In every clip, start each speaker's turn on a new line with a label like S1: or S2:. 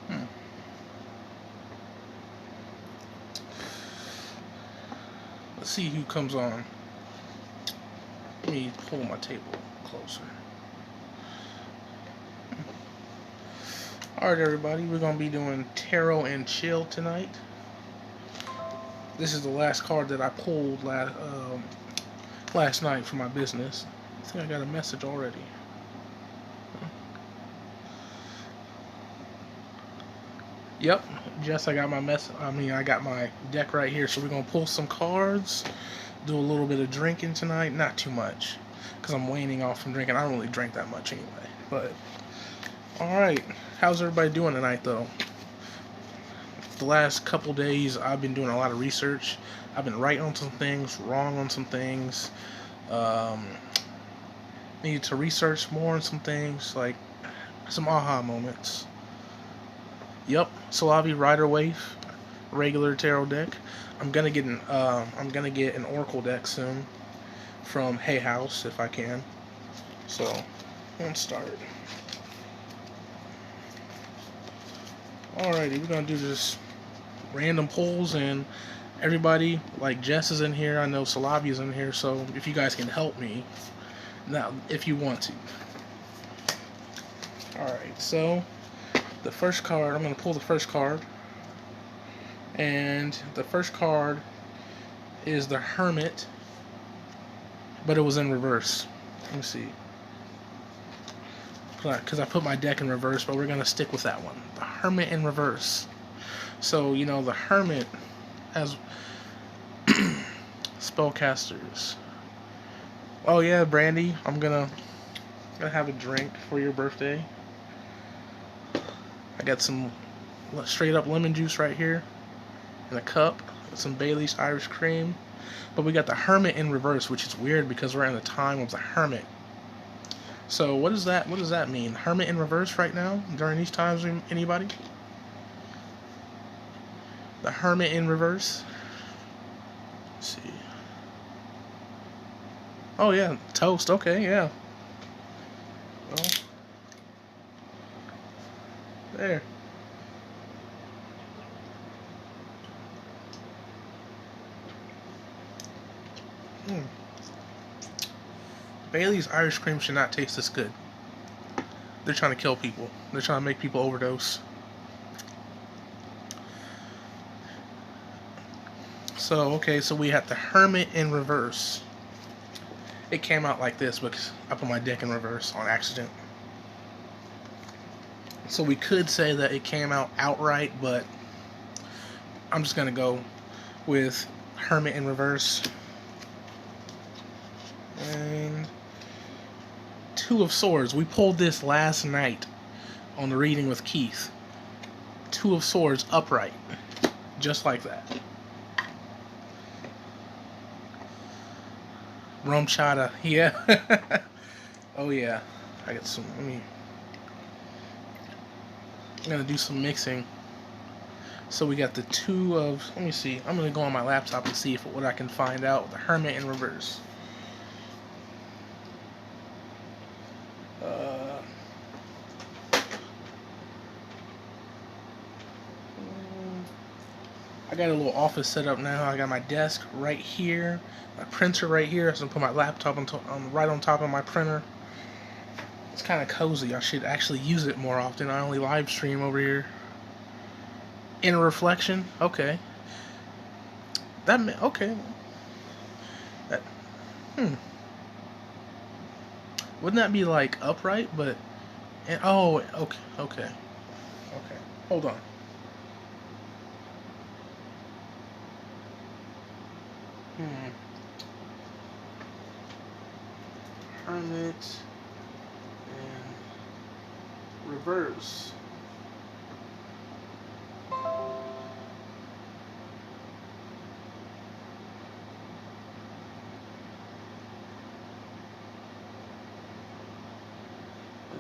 S1: Hmm. Let's see who comes on. Let me pull my table closer. Alright, everybody, we're going to be doing Tarot and Chill tonight. This is the last card that I pulled last night for my business. I think I got a message already. Yep, Jess, I got my I got my deck right here. So we're going to pull some cards, do a little bit of drinking tonight. Not too much, because I'm waning off from drinking. I don't really drink that much anyway. But, alright, how's everybody doing tonight, though? The last couple days, I've been doing a lot of research. I've been right on some things, wrong on some things. Um, Need to research more on some things, like some aha moments. Yep, Solavi Rider Wave, regular tarot deck. I'm gonna get an Oracle deck soon from Hay House if I can. So let's start. Alrighty, we're gonna do just random pulls, and everybody, like Jess is in here. I know Solavi is in here. So if you guys can help me now, if you want to. Alright, so the first card, I'm gonna pull the first card. And the first card is the Hermit, but it was in reverse. Let me see. Because I put my deck in reverse, but we're going to stick with that one. The Hermit in reverse. So, you know, the Hermit has spellcasters. Oh, yeah, Brandy, I'm going to have a drink for your birthday. I got some straight up lemon juice right here in a cup. Some Bailey's Irish cream. But we got the Hermit in reverse, which is weird because we're in the time of the Hermit. So what does that mean? Hermit in reverse right now during these times? Anybody? The Hermit in reverse. Let's see. Oh yeah, toast. Okay, yeah. Well, there. Hmm. Bailey's Irish cream should not taste this good. They're trying to kill people. They're trying to make people overdose. So, okay, so we had the Hermit in reverse. It came out like this because I put my deck in reverse on accident. So we could say that it came out outright, but I'm just going to go with Hermit in reverse. And Two of Swords. We pulled this last night on the reading with Keith. Two of Swords upright. Just like that. Rum chata. Yeah. Oh yeah. I got some. I'm gonna do some mixing. So we got the two of. Let me see. I'm gonna go on my laptop and see what I can find out. The Hermit in reverse. I got a little office set up now. I got my desk right here, my printer right here. So I'm gonna put my laptop right on top of my printer. It's kind of cozy. I should actually use it more often. I only live stream over here. Inner reflection. Okay. Okay. That, hmm. Wouldn't that be like upright? But oh, okay, okay, okay. Hold on. Hmm. Hermit and reverse. Let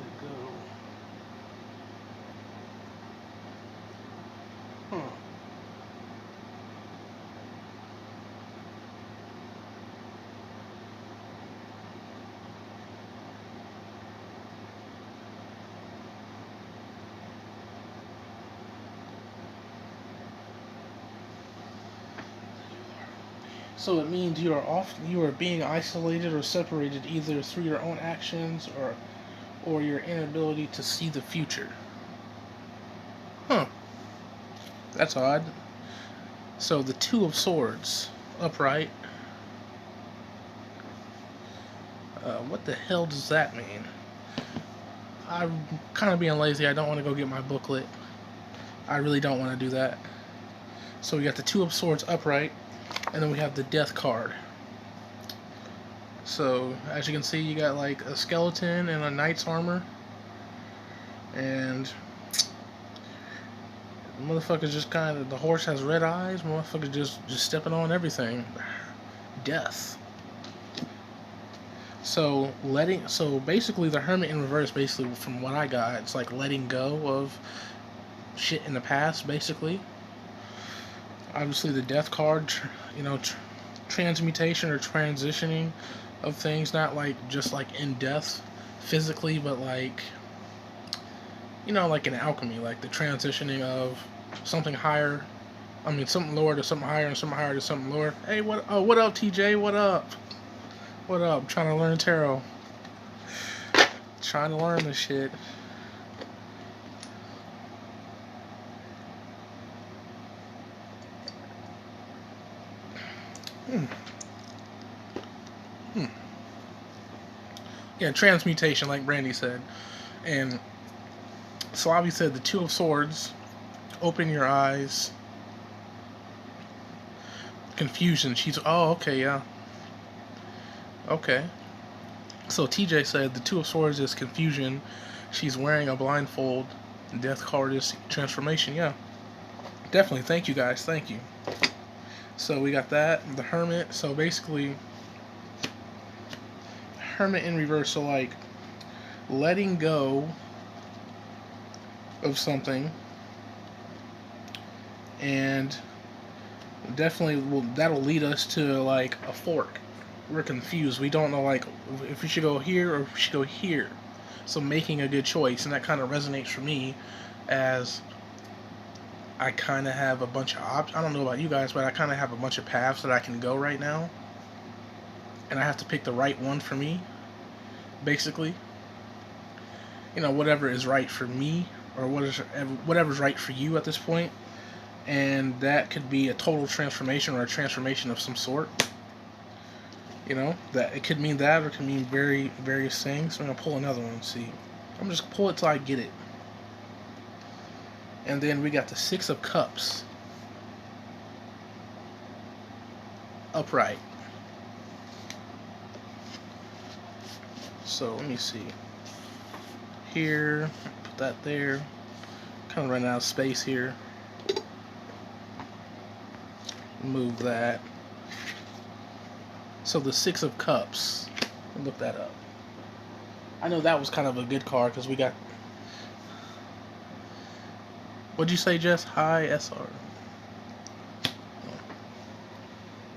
S1: it go. Huh. So it means you are being isolated or separated either through your own actions or your inability to see the future. Huh. That's odd. So the Two of Swords, upright. What the hell does that mean? I'm kind of being lazy. I don't want to go get my booklet. I really don't want to do that. So we got the Two of Swords upright, and then we have the Death card. So as you can see, you got like a skeleton and a knight's armor, and the motherfucker's just kind of, the horse has red eyes. Motherfucker just stepping on everything. Death. So basically the Hermit in reverse, basically from what I got, it's like letting go of shit in the past, basically. Obviously the Death card, transmutation or transitioning of things, not like just like in death physically, but like, like in alchemy, like the transitioning of something higher, something lower to something higher, and something higher to something lower. Hey, what up, TJ? What up? What up? I'm trying to learn tarot. Trying to learn this shit. Yeah, transmutation, like Brandy said. And Slavi said the Two of Swords, open your eyes. Confusion. Oh, okay, yeah. Okay. So TJ said the Two of Swords is confusion. She's wearing a blindfold. Death card is transformation. Yeah. Definitely. Thank you guys. Thank you. So we got that. The Hermit. So basically, Hermit in reverse. So like letting go of something, and definitely that'll lead us to like a fork. We're confused. We don't know like if we should go here or if we should go here. So making a good choice, and that kind of resonates for me, as I kind of have a bunch of options. I don't know about you guys, but I kind of have a bunch of paths that I can go right now, and I have to pick the right one for me. Basically, whatever is right for me, or whatever's right for you at this point, and that could be a total transformation or a transformation of some sort. That it could mean that, or it could mean various things. So I'm gonna pull another one and see. I'm just gonna pull it till I get it. And then we got the Six of Cups upright. So let me see. Here, put that there. Kind of running out of space here. Move that. So the Six of Cups. Look that up. I know that was kind of a good card because we got. What'd you say, Jess? Hi, SR.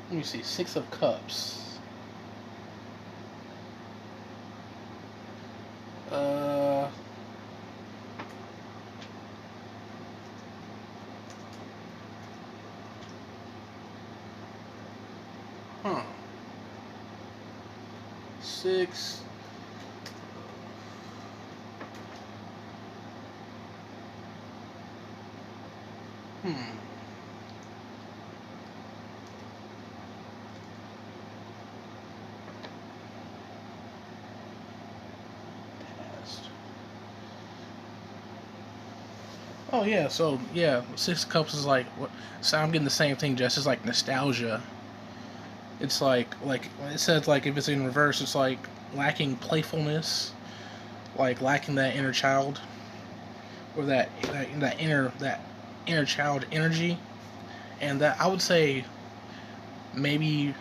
S1: Let me see. Six of Cups. Six. Oh yeah, so yeah, Six of Cups is like what? So I'm getting the same thing, Jess. It's like nostalgia. It's like it says, like if it's in reverse, it's like lacking playfulness, like lacking that inner child, or that inner child energy, and that I would say maybe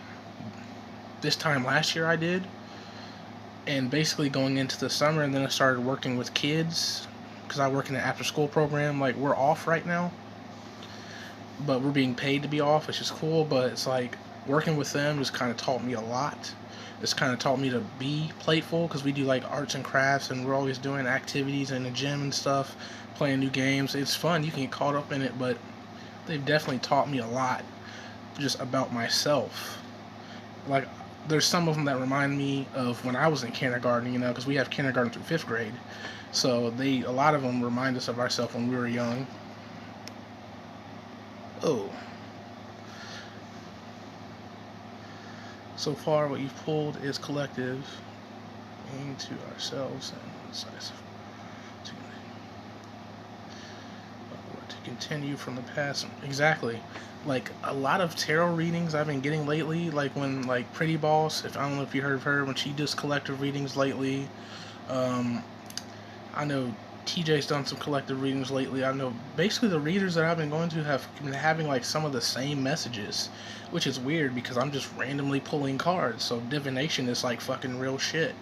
S1: this time last year I did, and basically going into the summer, and then I started working with kids because I work in an after school program. Like we're off right now, but we're being paid to be off, which is cool. But it's like working with them just kind of taught me a lot. It's kind of taught me to be playful because we do like arts and crafts, and we're always doing activities in the gym and stuff, playing new games. It's fun. You can get caught up in it, but they've definitely taught me a lot just about myself. Like, there's some of them that remind me of when I was in kindergarten, because we have kindergarten through 5th grade. So a lot of them remind us of ourselves when we were young. Oh. So far, what you've pulled is collective into ourselves and decisive. To continue from the past. Exactly. Like, a lot of tarot readings I've been getting lately, like when, like, Pretty Boss, if I don't know if you heard of her, when she does collective readings lately. I know TJ's done some collective readings lately. I know basically the readers that I've been going to have been having like some of the same messages, which is weird because I'm just randomly pulling cards. So divination is like fucking real shit.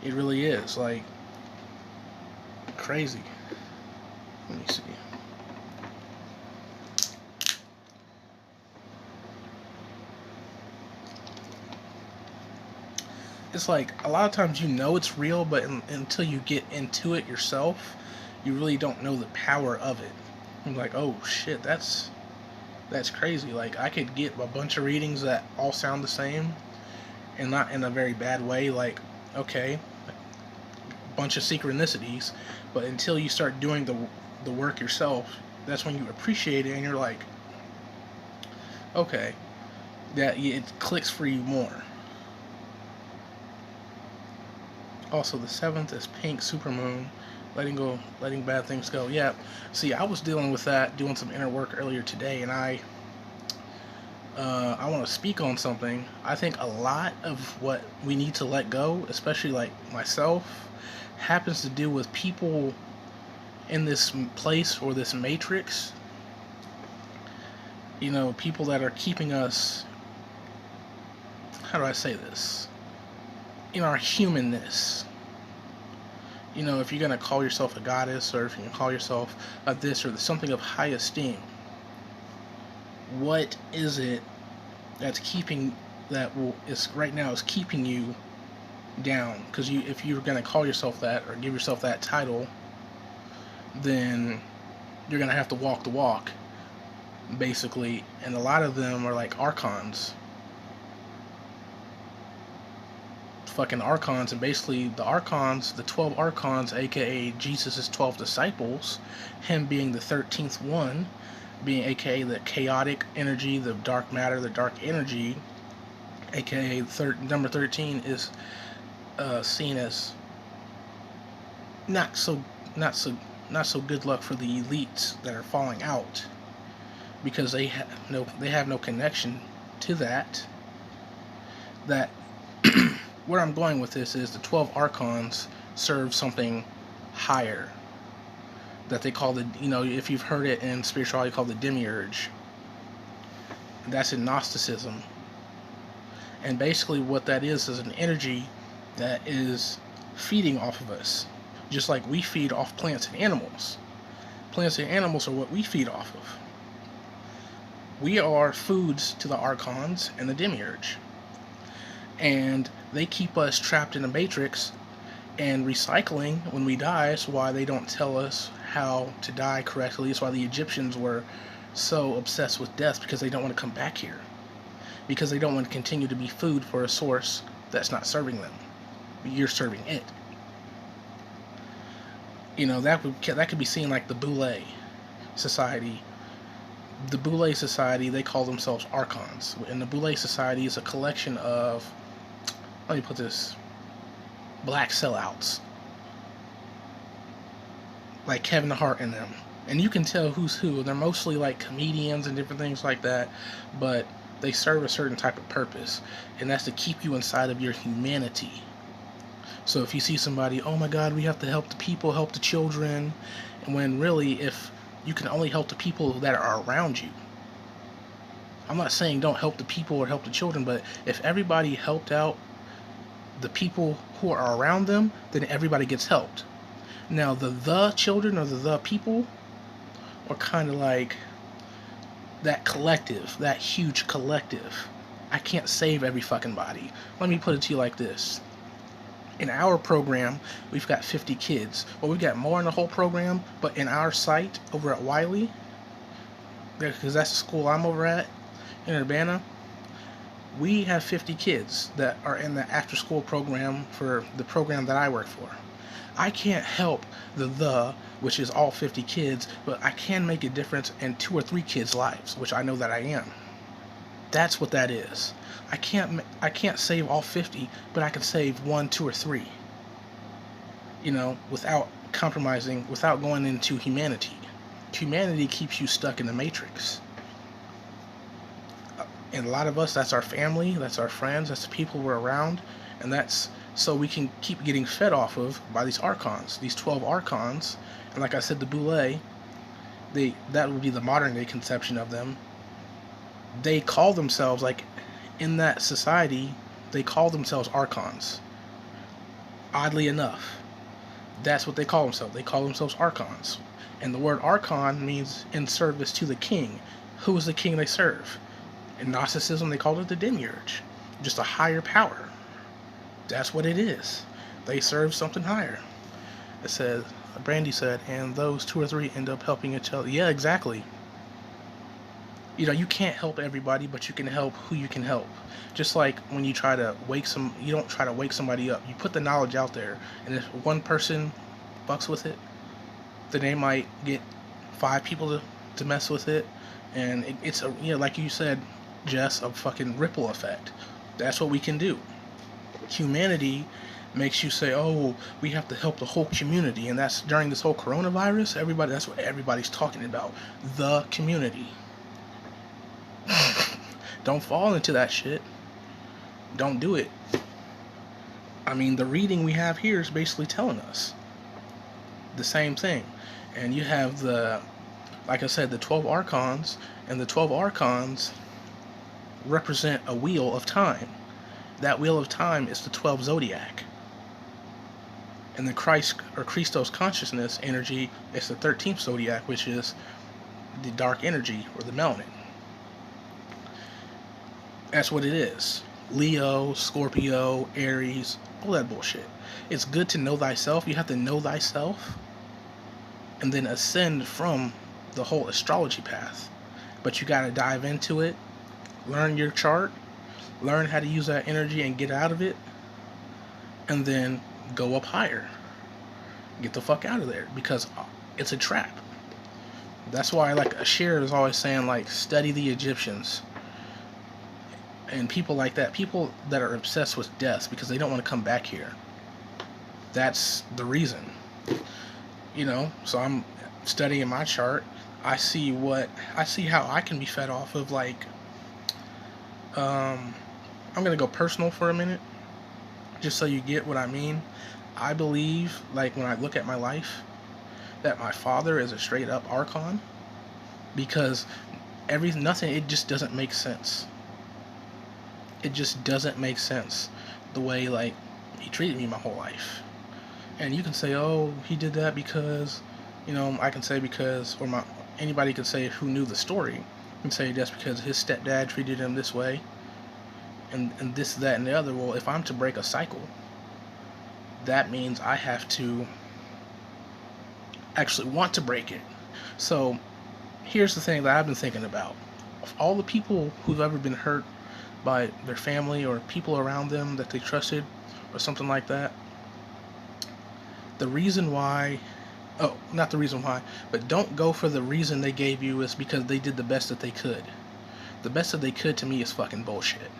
S1: It really is, like, crazy. Let me see. It's like a lot of times it's real, but until you get into it yourself, you really don't know the power of it. I'm like, oh shit, that's crazy. Like, I could get a bunch of readings that all sound the same, and not in a very bad way. Like, okay, a bunch of synchronicities, but until you start doing the work yourself, that's when you appreciate it, and you're like, okay, that it clicks for you more. Also, the 7th is pink supermoon, letting bad things go. Yeah, see, I was dealing with that, doing some inner work earlier today, and I want to speak on something. I think a lot of what we need to let go, especially like myself, happens to do with people in this place or this matrix. People that are keeping us, how do I say this, in our humanness. If you're going to call yourself a goddess, or if you can call yourself a this or something of high esteem, what is it that's keeping right now is keeping you down? Because if you're going to call yourself that or give yourself that title, then you're going to have to walk the walk, basically. And a lot of them are like archons. Fucking archons. And basically the archons, the 12 archons, aka Jesus' 12 disciples, him being the 13th one, being aka the chaotic energy, the dark matter, the dark energy, aka number 13 is seen as not so good luck for the elites that are falling out, because they have no connection to that. Where I'm going with this is the 12 archons serve something higher that they call if you've heard it in spirituality, called the demiurge. That's in Gnosticism. And basically what that is an energy that is feeding off of us, just like we feed off plants and animals. Plants and animals are what we feed off of. We are foods to the archons and the demiurge. And they keep us trapped in a matrix and recycling when we die. That's why they don't tell us how to die correctly. That's why the Egyptians were so obsessed with death, because they don't want to come back here. Because they don't want to continue to be food for a source that's not serving them. You're serving it. That could be seen like the Boule Society. The Boule Society, they call themselves archons. And the Boule Society is a collection of, let me put this, black sellouts, like Kevin Hart and them. And you can tell who's who. They're mostly like comedians and different things like that, but they serve a certain type of purpose, and that's to keep you inside of your humanity. So if you see somebody, oh my God, we have to help the people, help the children, and when really, if you can only help the people that are around you. I'm not saying don't help the people or help the children, but if everybody helped out the people who are around them, then everybody gets helped. Now the children or the people are kind of like that collective, that huge collective. I can't save every fucking body. Let me put it to you like this. In our program, we've got 50 kids. Well, we've got more in the whole program, but in our site over at Wiley, because that's the school I'm over at in Urbana, We have 50 kids that are in the after school program for the program that I work for. I can't help which is all 50 kids, but I can make a difference in 2 or 3 kids' lives, which I know that I am. That's what that is. I can't save all 50, but I can save 1, 2, or 3. Without compromising, without going into humanity. Humanity keeps you stuck in the matrix. And a lot of us, that's our family, that's our friends, that's the people we're around, and that's so we can keep getting fed off of by these archons, these 12 archons. And like I said, the Boule, that would be the modern day conception of them. They call themselves, like, in that society, they call themselves archons. Oddly enough, that's what they call themselves. They call themselves archons. And the word archon means in service to the king. Who is the king they serve? In Gnosticism, they called it the demiurge. Just a higher power. That's what it is. They serve something higher. It says, Brandy said, and those 2 or 3 end up helping each other. Yeah, exactly. You can't help everybody, but you can help who you can help. Just like when you try to you don't try to wake somebody up. You put the knowledge out there, and if one person fucks with it, then they might get 5 people to mess with it, and it's like you said, Jess, a fucking ripple effect. That's what we can do. Humanity makes you say, oh, we have to help the whole community, and that's during this whole coronavirus. That's what everybody's talking about. The community. Don't fall into that shit. Don't do it. I mean, the reading we have here is basically telling us the same thing. And you have like I said, the 12 archons, and the 12 archons represent a wheel of time. That wheel of time is the 12 zodiac. And the Christos consciousness energy is the 13th zodiac, which is the dark energy, or the melanin. That's what it is. Leo, Scorpio, Aries, all that bullshit. It's good to know thyself. You have to know thyself and then ascend from the whole astrology path. But you got to dive into it, learn your chart, learn how to use that energy and get out of it, and then go up higher. Get the fuck out of there, because it's a trap. That's why, like, Ashir is always saying, like, study the Egyptians. And people like that, people that are obsessed with death because they don't want to come back here. That's the reason. So I'm studying my chart. I see how I can be fed off of, like, I'm going to go personal for a minute, just so you get what I mean. I believe, like, when I look at my life, that my father is a straight up archon, because it just doesn't make sense. It just doesn't make sense the way, like, he treated me my whole life. And you can say, oh, he did that because, I can say because, or anybody can say who knew the story, can say that's because his stepdad treated him this way, and this, that, and the other. Well, if I'm to break a cycle, that means I have to actually want to break it. So here's the thing that I've been thinking about. Of all the people who've ever been hurt by their family or people around them that they trusted or something like that, but don't go for the reason they gave you is because they did the best that they could. The best that they could, to me, is fucking bullshit.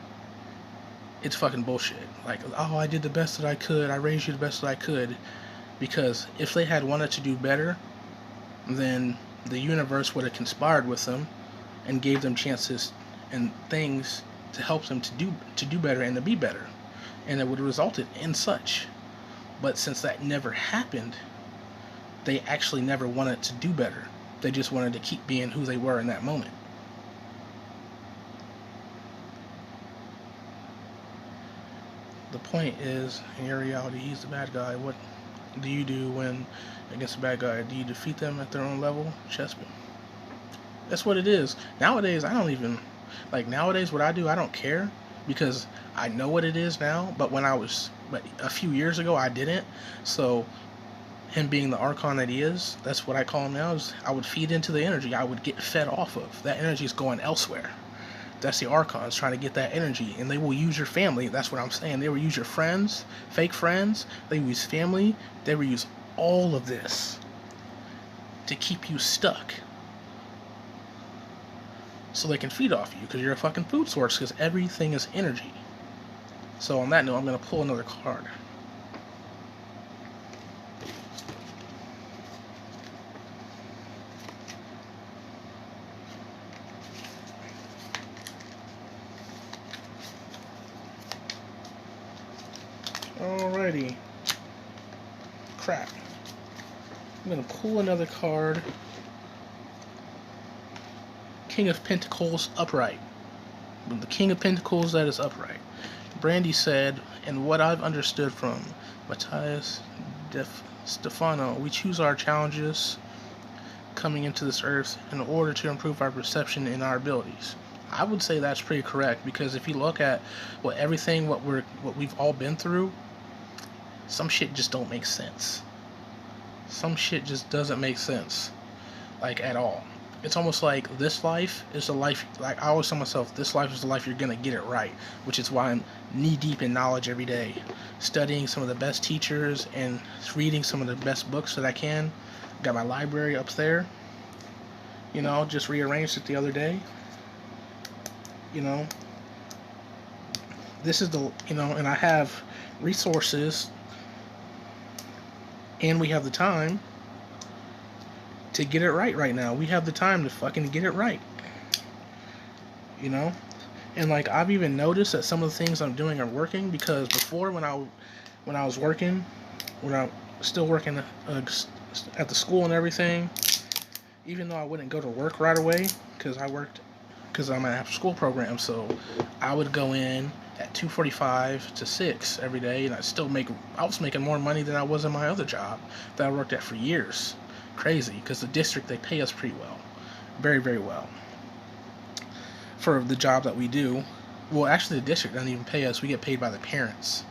S1: It's fucking bullshit. Like, oh, I did the best that I could, I raised you the best that I could. Because if they had wanted to do better, then the universe would have conspired with them and gave them chances and things to help them to do better and to be better, and it would have resulted in such. But since that never happened, they actually never wanted to do better. They just wanted to keep being who they were in that moment. The point is, in your reality, he's the bad guy. What do you do when against a bad guy? Do you defeat them at their own level? Chessman. That's what it is. Nowadays, nowadays what I do, I don't care, because I know what it is now, but a few years ago, I didn't. So him being the archon that he is, that's what I call him now, is I would feed into the energy. I would get fed off of. That energy is going elsewhere. That's the Archons trying to get that energy, and they will use your family. That's what I'm saying. They will use your friends, fake friends. They will use family. They will use all of this to keep you stuck, so they can feed off you because you're a fucking food source. Because everything is energy. So on that note, I'm gonna pull another card. Alrighty. Crap. I'm going to pull another card. King of Pentacles upright. The King of Pentacles that is upright. Brandy said, and what I've understood from Matthias Stefano, we choose our challenges coming into this earth in order to improve our perception and our abilities. I would say that's pretty correct, because if you look at what we've all been through, some shit just don't make sense. Some shit just doesn't make sense, like, at all. It's almost like this life is the life, like I always tell myself, this life is the life you're gonna get it right, which is why I'm knee deep in knowledge every day, studying some of the best teachers and reading some of the best books that I can. Got my library up there, just rearranged it the other day. This is and I have resources, and we have the time to get it right now. We have the time to fucking get it right. And like, I've even noticed that some of the things I'm doing are working, because before, when I was working, when I was still working at the school and everything, even though I wouldn't go to work right away because I'm at after school program, so I would go in at 2:45 to 6 every day, and I was making more money than I was in my other job that I worked at for years. Crazy, because the district, they pay us pretty well, very, very well for the job that we do. Well, actually, the district doesn't even pay us. We get paid by the parents,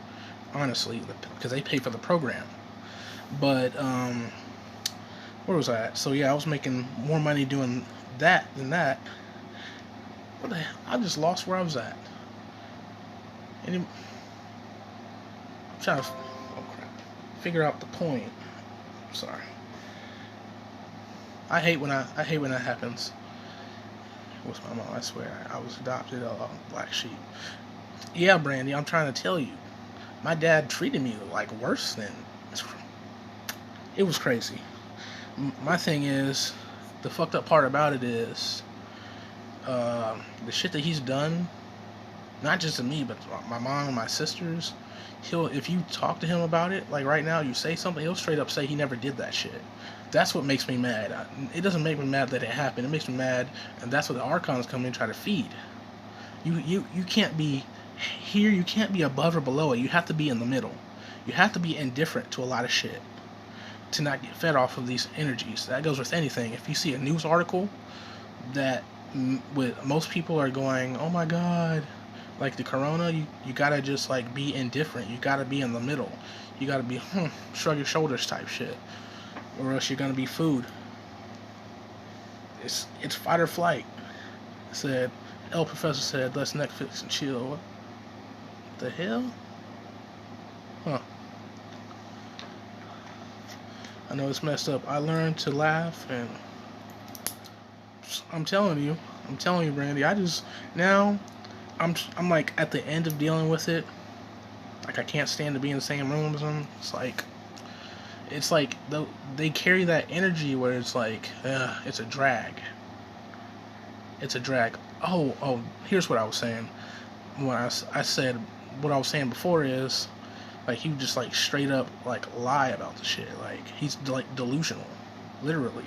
S1: honestly, because they pay for the program. But where was I at? So yeah, I was making more money doing that than that. What the hell? I just lost where I was at. I'm trying to figure out the point. Sorry. I hate when that happens. What's my mom? I swear, I was adopted, black sheep. Yeah, Brandy, I'm trying to tell you, my dad treated me like worse than. It was crazy. My thing is, the fucked up part about it is, the shit that he's done, not just to me, but my mom and my sisters. If you talk to him about it, like right now, you say something, he'll straight up say he never did that shit. That's what makes me mad. It doesn't make me mad that it happened. It makes me mad, and that's what the Archons come in and try to feed. You can't be here. You can't be above or below it. You have to be in the middle. You have to be indifferent to a lot of shit to not get fed off of these energies. That goes with anything. If you see a news article that with most people are going, oh my god, like the corona, you gotta just like be indifferent. You gotta be in the middle. You gotta be shrug your shoulders type shit, or else you're gonna be food. It's fight or flight. Professor said, let's Netflix and chill. What the hell? Huh. I know it's messed up. I learned to laugh, and I'm telling you, Brandy. I'm like at the end of dealing with it. Like, I can't stand to be in the same room as them. It's like they carry that energy where it's like, it's a drag. It's a drag. Oh, here's what I was saying. When I said what I was saying before is, like, he would just like straight up like lie about the shit. Like, he's like delusional, literally.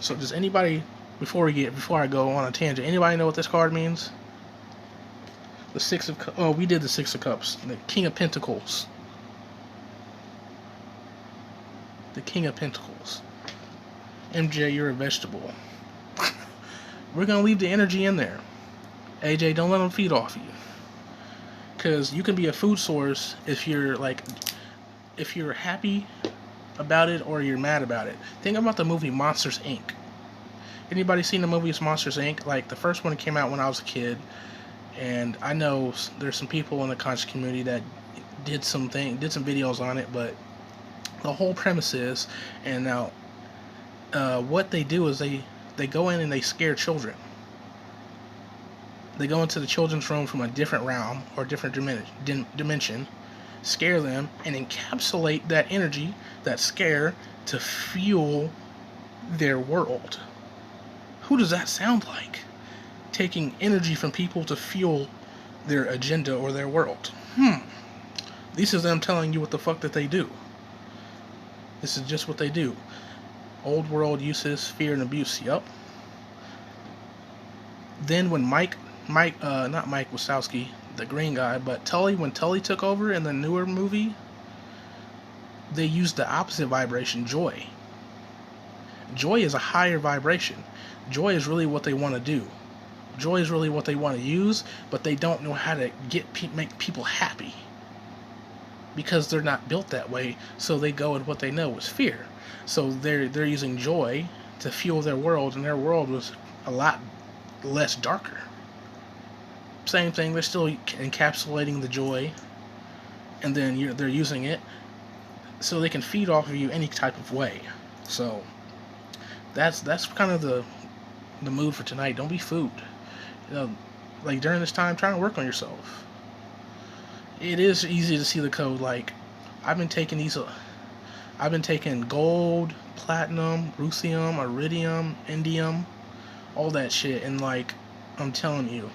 S1: So does anybody, before I go on a tangent, anybody know what this card means? The Six of Cups. Oh, we did the Six of Cups. The King of Pentacles. The King of Pentacles. MJ, you're a vegetable. We're going to leave the energy in there. AJ, don't let them feed off you. Because you can be a food source if you're happy about it or you're mad about it. Think about the movie Monsters, Inc. Anybody seen the movies Monsters Inc? Like the first one came out when I was a kid, and I know there's some people in the conscious community that did some videos on it, but the whole premise is, and now what they do is they go in and they scare children. They go into the children's room from a different realm or different dimension, scare them, and encapsulate that energy, that scare, to fuel their world. Who does that sound like? Taking energy from people to fuel their agenda or their world. This is them telling you what the fuck that they do. This is just what they do. Old world uses, fear and abuse. Yup. Then when not Mike Wazowski, the green guy, but Tully, when Tully took over in the newer movie, they used the opposite vibration, joy. Joy is a higher vibration. Joy is really what they want to do. Joy is really what they want to use, but they don't know how to make people happy. Because they're not built that way, so they go with what they know is fear. So they're using joy to fuel their world, and their world was a lot less darker. Same thing, they're still encapsulating the joy, and then they're using it so they can feed off of you any type of way. So that's kind of the mood for tonight. Don't be food. Like during this time, try to work on yourself. It is easy to see the code. Like I've been taking gold, platinum, ruthenium, iridium, indium, all that shit, and like I'm telling you,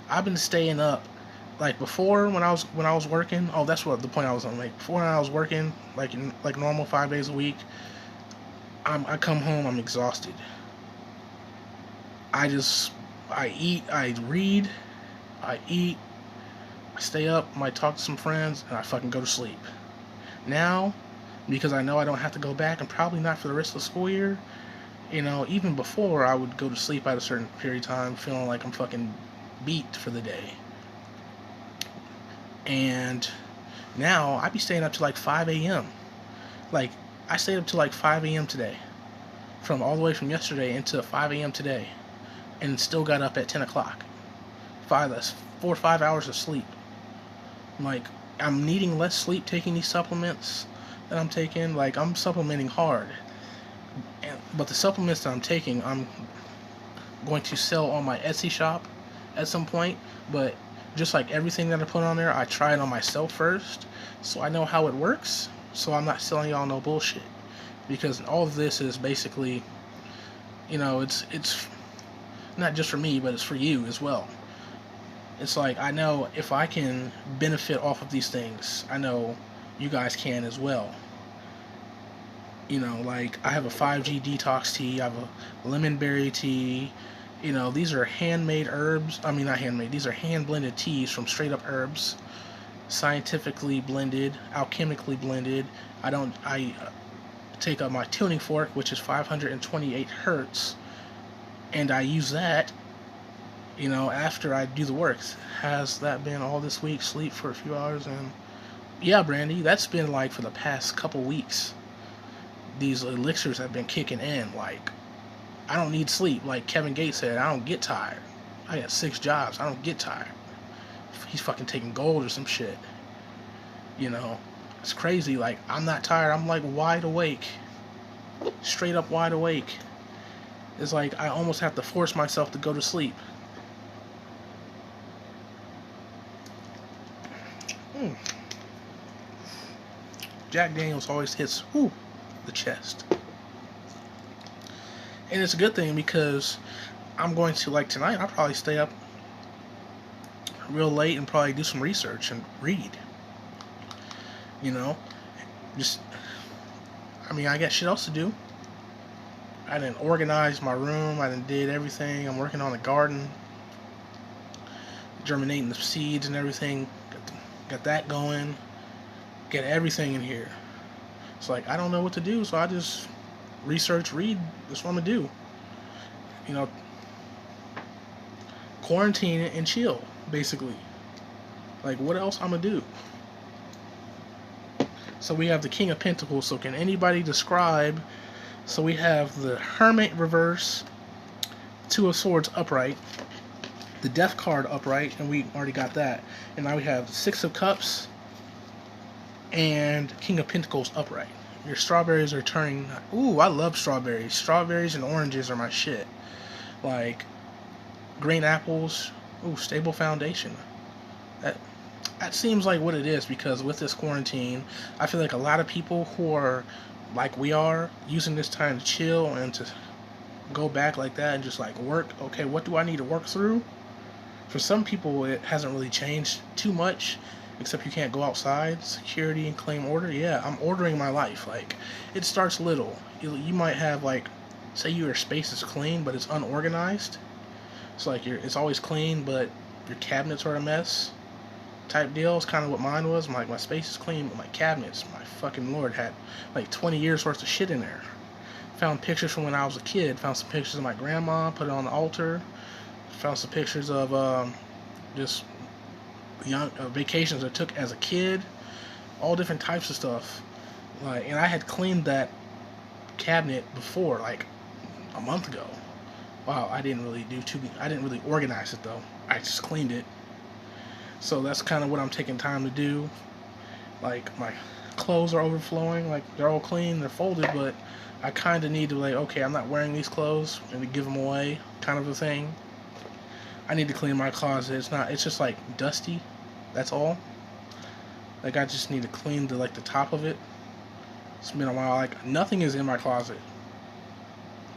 S1: I've been staying up. Like before, when I was working, that's what the point I was gonna make. Before, when I was working like normal 5 days a week, I come home, I'm exhausted. I eat, I read, I eat, I stay up, I might talk to some friends, and I fucking go to sleep. Now, because I know I don't have to go back, and probably not for the rest of the school year, even before, I would go to sleep at a certain period of time feeling like I'm fucking beat for the day. And now, I be staying up to like 5 a.m. Like, I stayed up to like 5 a.m. today. From all the way from yesterday into 5 a.m. today. And still got up at 10 o'clock. 4 or 5 hours of sleep. Like, I'm needing less sleep taking these supplements that I'm taking. Like, I'm supplementing hard. But the supplements that I'm taking, I'm going to sell on my Etsy shop at some point. But just like everything that I put on there, I try it on myself first. So I know how it works. So I'm not selling y'all no bullshit. Because all of this is basically, it's not just for me, but it's for you as well. It's like, I know if I can benefit off of these things, I know you guys can as well. Like, I have a 5G detox tea, I have a lemon berry tea. These are handmade herbs. I mean, not handmade, these are hand-blended teas from straight up herbs. Scientifically blended, alchemically blended. I take up my tuning fork, which is 528 hertz, and I use that, after I do the work. Has that been all this week? Sleep for a few hours, and yeah, Brandy, that's been like for the past couple weeks. These elixirs have been kicking in. Like, I don't need sleep. Like Kevin Gates said, I don't get tired. I got 6 jobs. I don't get tired. He's fucking taking gold or some shit. It's crazy. Like, I'm not tired. I'm like wide awake. Straight up wide awake. It's like I almost have to force myself to go to sleep. Jack Daniels always hits the chest. And it's a good thing because I'm going to, like tonight, I'll probably stay up real late and probably do some research and read. I got shit else to do. I didn't organize my room. I did everything. I'm working on the garden, germinating the seeds and everything. Got that going. Get everything in here. It's like, I don't know what to do, so I just research, read. That's what I'm gonna do. Quarantine and chill, basically. Like, what else I'm gonna do? So we have the King of Pentacles. So can anybody describe? So we have the Hermit reverse, Two of Swords upright, the Death card upright, and we already got that. And now we have Six of Cups and King of Pentacles upright. Your strawberries are turning... Ooh, I love strawberries. Strawberries and oranges are my shit. Like, green apples. Ooh, stable foundation. That seems like what it is, because with this quarantine, I feel like a lot of people who are like we are, using this time to chill and to go back like that and just like work. Okay, what do I need to work through? For some people, it hasn't really changed too much. Except you can't go outside, security and claim order. Yeah, I'm ordering my life. Like, it starts little. You might have, like, say your space is clean, but it's unorganized. It's like it's always clean, but your cabinets are a mess. Type deal. It's kind of what mine was. Like, my space is clean, but my cabinets, my fucking lord, had like 20 years worth of shit in there. Found pictures from when I was a kid. Found some pictures of my grandma, put it on the altar. Found some pictures of just young vacations I took as a kid, all different types of stuff. Like, and I had cleaned that cabinet before, like a month ago. Wow, I didn't really organize it though. I just cleaned it. So that's kind of what I'm taking time to do. Like, my clothes are overflowing. Like, they're all clean, they're folded, but I kind of need to, like, okay, I'm not wearing these clothes and to give them away, kind of a thing. I need to clean my closet. It's just like dusty. That's all. Like, I just need to clean the top of it. It's been a while. Like, nothing is in my closet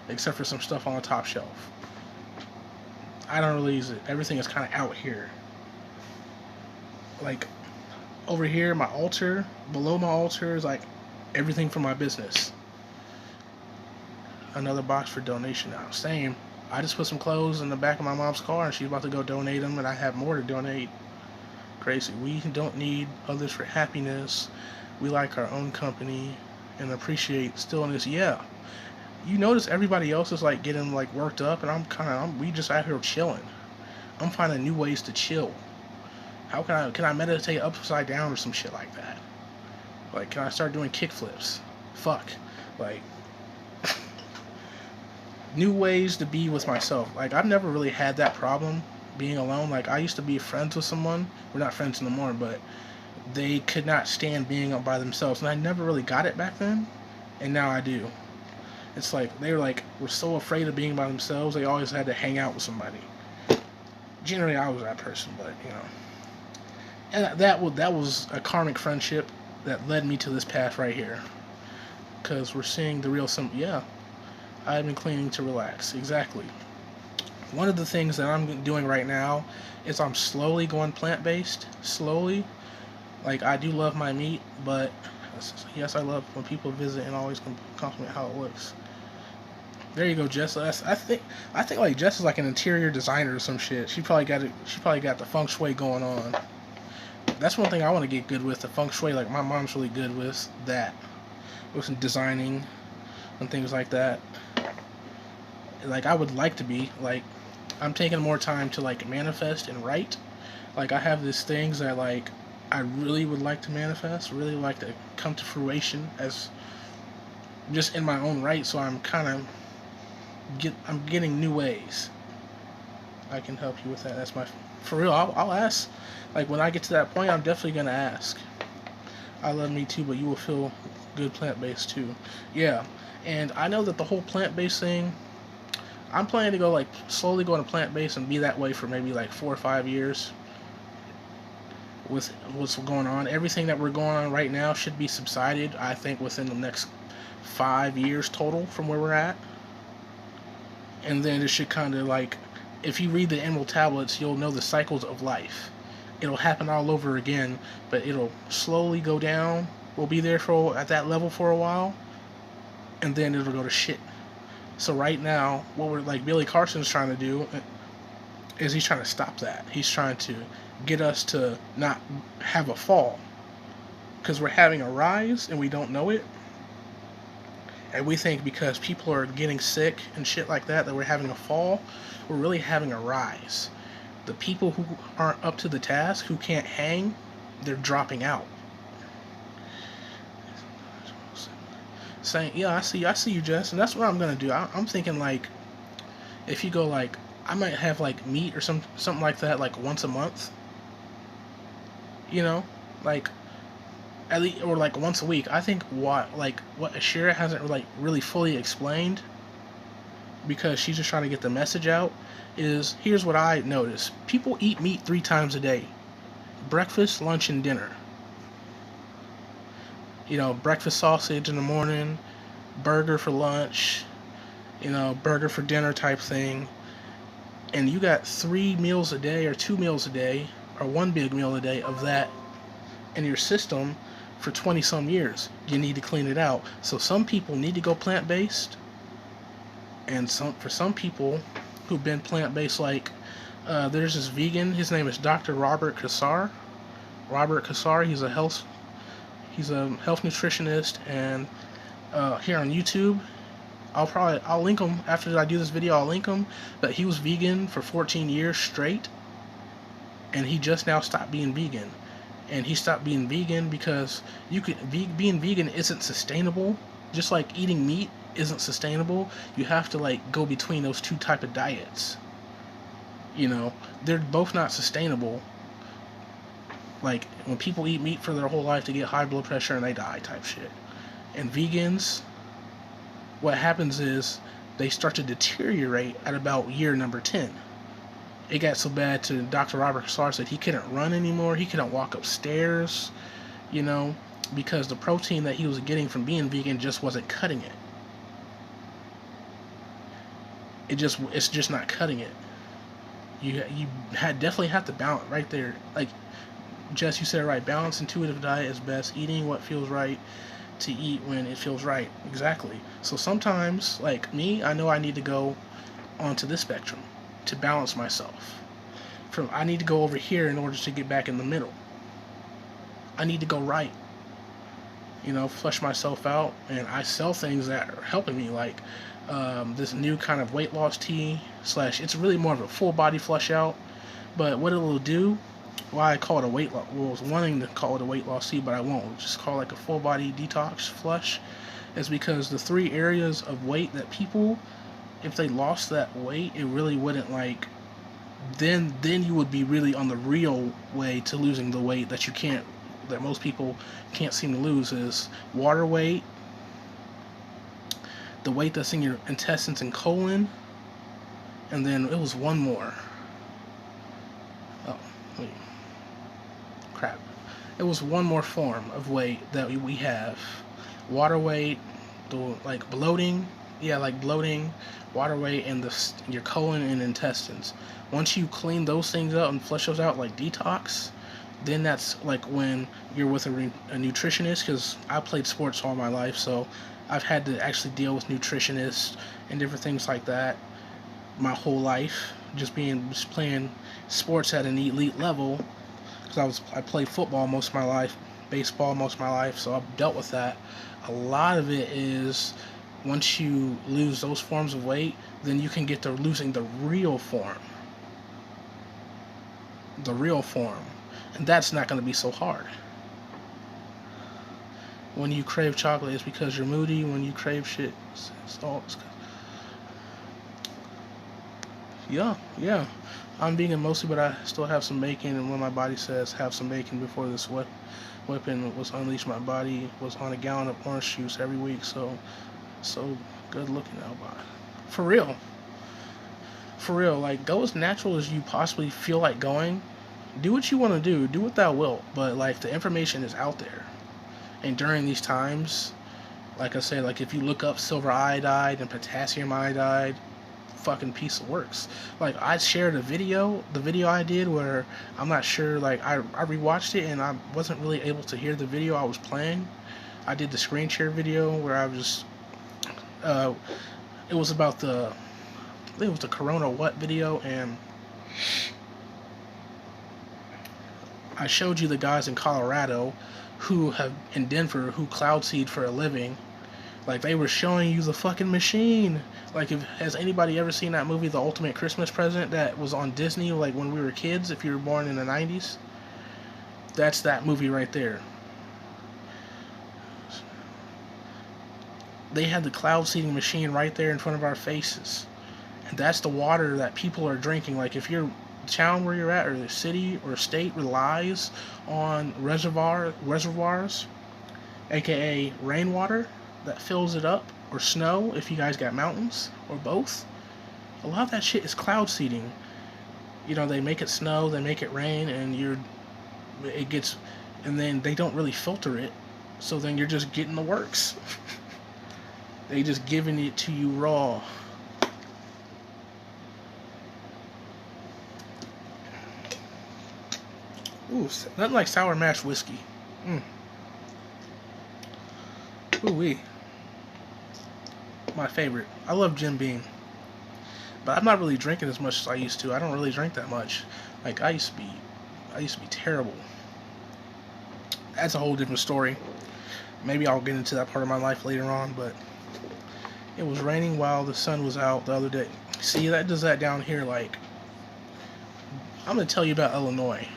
S1: except for some stuff on the top shelf. I don't really use it. Everything is kind of out here. Like, over here, my altar, below my altar is like everything for my business. Another box for donation now. Same. I just put some clothes in the back of my mom's car and she's about to go donate them, and I have more to donate. Crazy. We don't need others for happiness. We like our own company and appreciate stillness. Yeah. You notice everybody else is like getting like worked up, and we just out here chilling. I'm finding new ways to chill. How can I meditate upside down or some shit like that? Like, can I start doing kickflips? Fuck. Like, new ways to be with myself. Like, I've never really had that problem being alone. Like, I used to be friends with someone. We're not friends anymore, but they could not stand being up by themselves, and I never really got it back then, and now I do. It's like they were so afraid of being by themselves, they always had to hang out with somebody. Generally, I was that person, but and that was a karmic friendship that led me to this path right here. Because we're seeing the real yeah. I've been cleaning to relax. Exactly. One of the things that I'm doing right now is I'm slowly going plant-based. Slowly. Like, I do love my meat, but yes, I love when people visit and always compliment how it looks. There you go, Jess. I think like Jess is like an interior designer or some shit. She probably got the feng shui going on. That's one thing I want to get good with, the feng shui. Like, my mom's really good with that, with designing and things like that. Like, I would like to be like, I'm taking more time to like manifest and write. Like, I have these things that like I really would like to manifest, really like to come to fruition as just in my own right. So I'm getting new ways. I can help you with that. That's for real. I'll ask. Like, when I get to that point, I'm definitely gonna ask. I love me too, but you will feel good plant-based too. Yeah, and I know that the whole plant-based thing, I'm planning to go like slowly go to plant-based and be that way for maybe like 4 or 5 years. With what's going on, everything that we're going on right now should be subsided, I think, within the next 5 years total from where we're at. And then it should kind of like, if you read the Emerald Tablets, you'll know the cycles of life. It'll happen all over again, but it'll slowly go down. We'll be there at that level for a while, and then it'll go to shit. So right now, what we're like Billy Carson's trying to do is he's trying to stop that. He's trying to get us to not have a fall, because we're having a rise and we don't know it. And we think because people are getting sick and shit like that we're having a fall. We're really having a rise. The people who aren't up to the task, who can't hang, they're dropping out. Saying, yeah, I see you, Jess, and that's what I'm gonna do. I'm thinking like, if you go like, I might have like meat or something like that like once a month, you know, like at least, or like once a week. I think what Ashira hasn't like really fully explained, because she's just trying to get the message out, is here's what I notice: people eat meat 3 times a day: breakfast, lunch, and dinner. You know, breakfast sausage in the morning, burger for lunch, you know, burger for dinner type thing. And you got 3 meals a day, or 2 meals a day, or one big meal a day of that in your system for 20 some years. You need to clean it out. So some people need to go plant based, and for some people who've been plant based, like there's this vegan. His name is Dr. Robert Kassar. Robert Kassar. He's a health nutritionist, and here on YouTube, I'll link him after I do this video. I'll link him. But he was vegan for 14 years straight, and he just now stopped being vegan. And he stopped being vegan because being vegan isn't sustainable. Just like eating meat isn't sustainable, you have to like go between those two type of diets. You know, they're both not sustainable. Like when people eat meat for their whole life, they get high blood pressure and they die type shit. And vegans, what happens is they start to deteriorate at about year number 10. It got so bad to Dr. Robert Kassar said he couldn't run anymore. He couldn't walk upstairs, you know, because the protein that he was getting from being vegan just wasn't cutting it. It's just not cutting it. You definitely have to balance right there. Like Jess, you said it right. Balanced, intuitive diet is best. Eating what feels right to eat when it feels right. Exactly. So sometimes, like me, I know I need to go onto this spectrum to balance myself. I need to go over here in order to get back in the middle. I need to go right. You know, flush myself out, and I sell things that are helping me, like this new kind of weight loss tea / it's really more of a full body flush out. But what it'll do, why I call it a weight loss, well, I was wanting to call it a weight loss tea, but I won't. Just call it like a full body detox flush, is because the 3 areas of weight that people, if they lost that weight, it really wouldn't like, then you would be really on the real way to losing the weight that most people can't seem to lose, is water weight, the weight that's in your intestines and colon, and then it was one more. Oh, wait. Crap. It was one more form of weight that we have. Water weight, like bloating. Yeah, like bloating, water weight, and your colon and intestines. Once you clean those things out and flush those out, like detox, then that's like when you're with a nutritionist, because I played sports all my life, so I've had to actually deal with nutritionists and different things like that my whole life, just playing sports at an elite level, because I played football most of my life, baseball most of my life, so I've dealt with that. A lot of it is, once you lose those forms of weight, then you can get to losing the real form. And that's not going to be so hard. When you crave chocolate, it's because you're moody. When you crave shit, yeah. I'm vegan mostly, but I still have some bacon, and when my body says have some bacon before this weapon was unleashed, my body was on a gallon of orange juice every week, so good looking out by. For real, like, go as natural as you possibly feel like going. Do what you want to do what thou wilt, but like, the information is out there. And during these times, like I said, like if you look up silver iodide and potassium iodide, fucking piece of works. Like, I shared the video I did where I'm not sure, like I rewatched it and I wasn't really able to hear the video I was playing. I did the screen share video where I was it was about the Corona what video, and I showed you the guys in Colorado in Denver who cloud seed for a living. Like, they were showing you the fucking machine. Like, has anybody ever seen that movie, The Ultimate Christmas Present, that was on Disney, like when we were kids, if you were born in the 90s? That's that movie right there. They had the cloud seeding machine right there in front of our faces. And that's the water that people are drinking. Like if your town where you're at, or the city or state relies on reservoirs, aka rainwater that fills it up, or snow if you guys got mountains, or both. A lot of that shit is cloud seeding. You know, they make it snow, they make it rain, and it gets, and then they don't really filter it, so then you're just getting the works. They just giving it to you raw. Ooh, nothing like Sour Mash whiskey. Ooh wee. My favorite. I love Jim Beam. But I'm not really drinking as much as I used to. I don't really drink that much. Like I used to be terrible. That's a whole different story. Maybe I'll get into that part of my life later on, but it was raining while the sun was out the other day. See, that does that down here. Like, I'm gonna tell you about Illinois.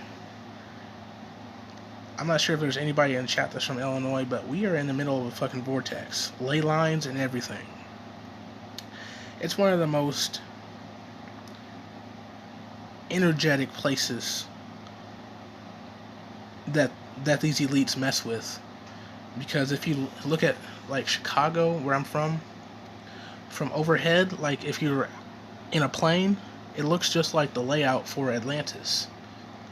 S1: I'm not sure if there's anybody in the chat that's from Illinois, but we are in the middle of a fucking vortex. Ley lines and everything. It's one of the most energetic places that these elites mess with. Because if you look at, like, Chicago, where I'm from overhead, like, if you're in a plane, it looks just like the layout for Atlantis.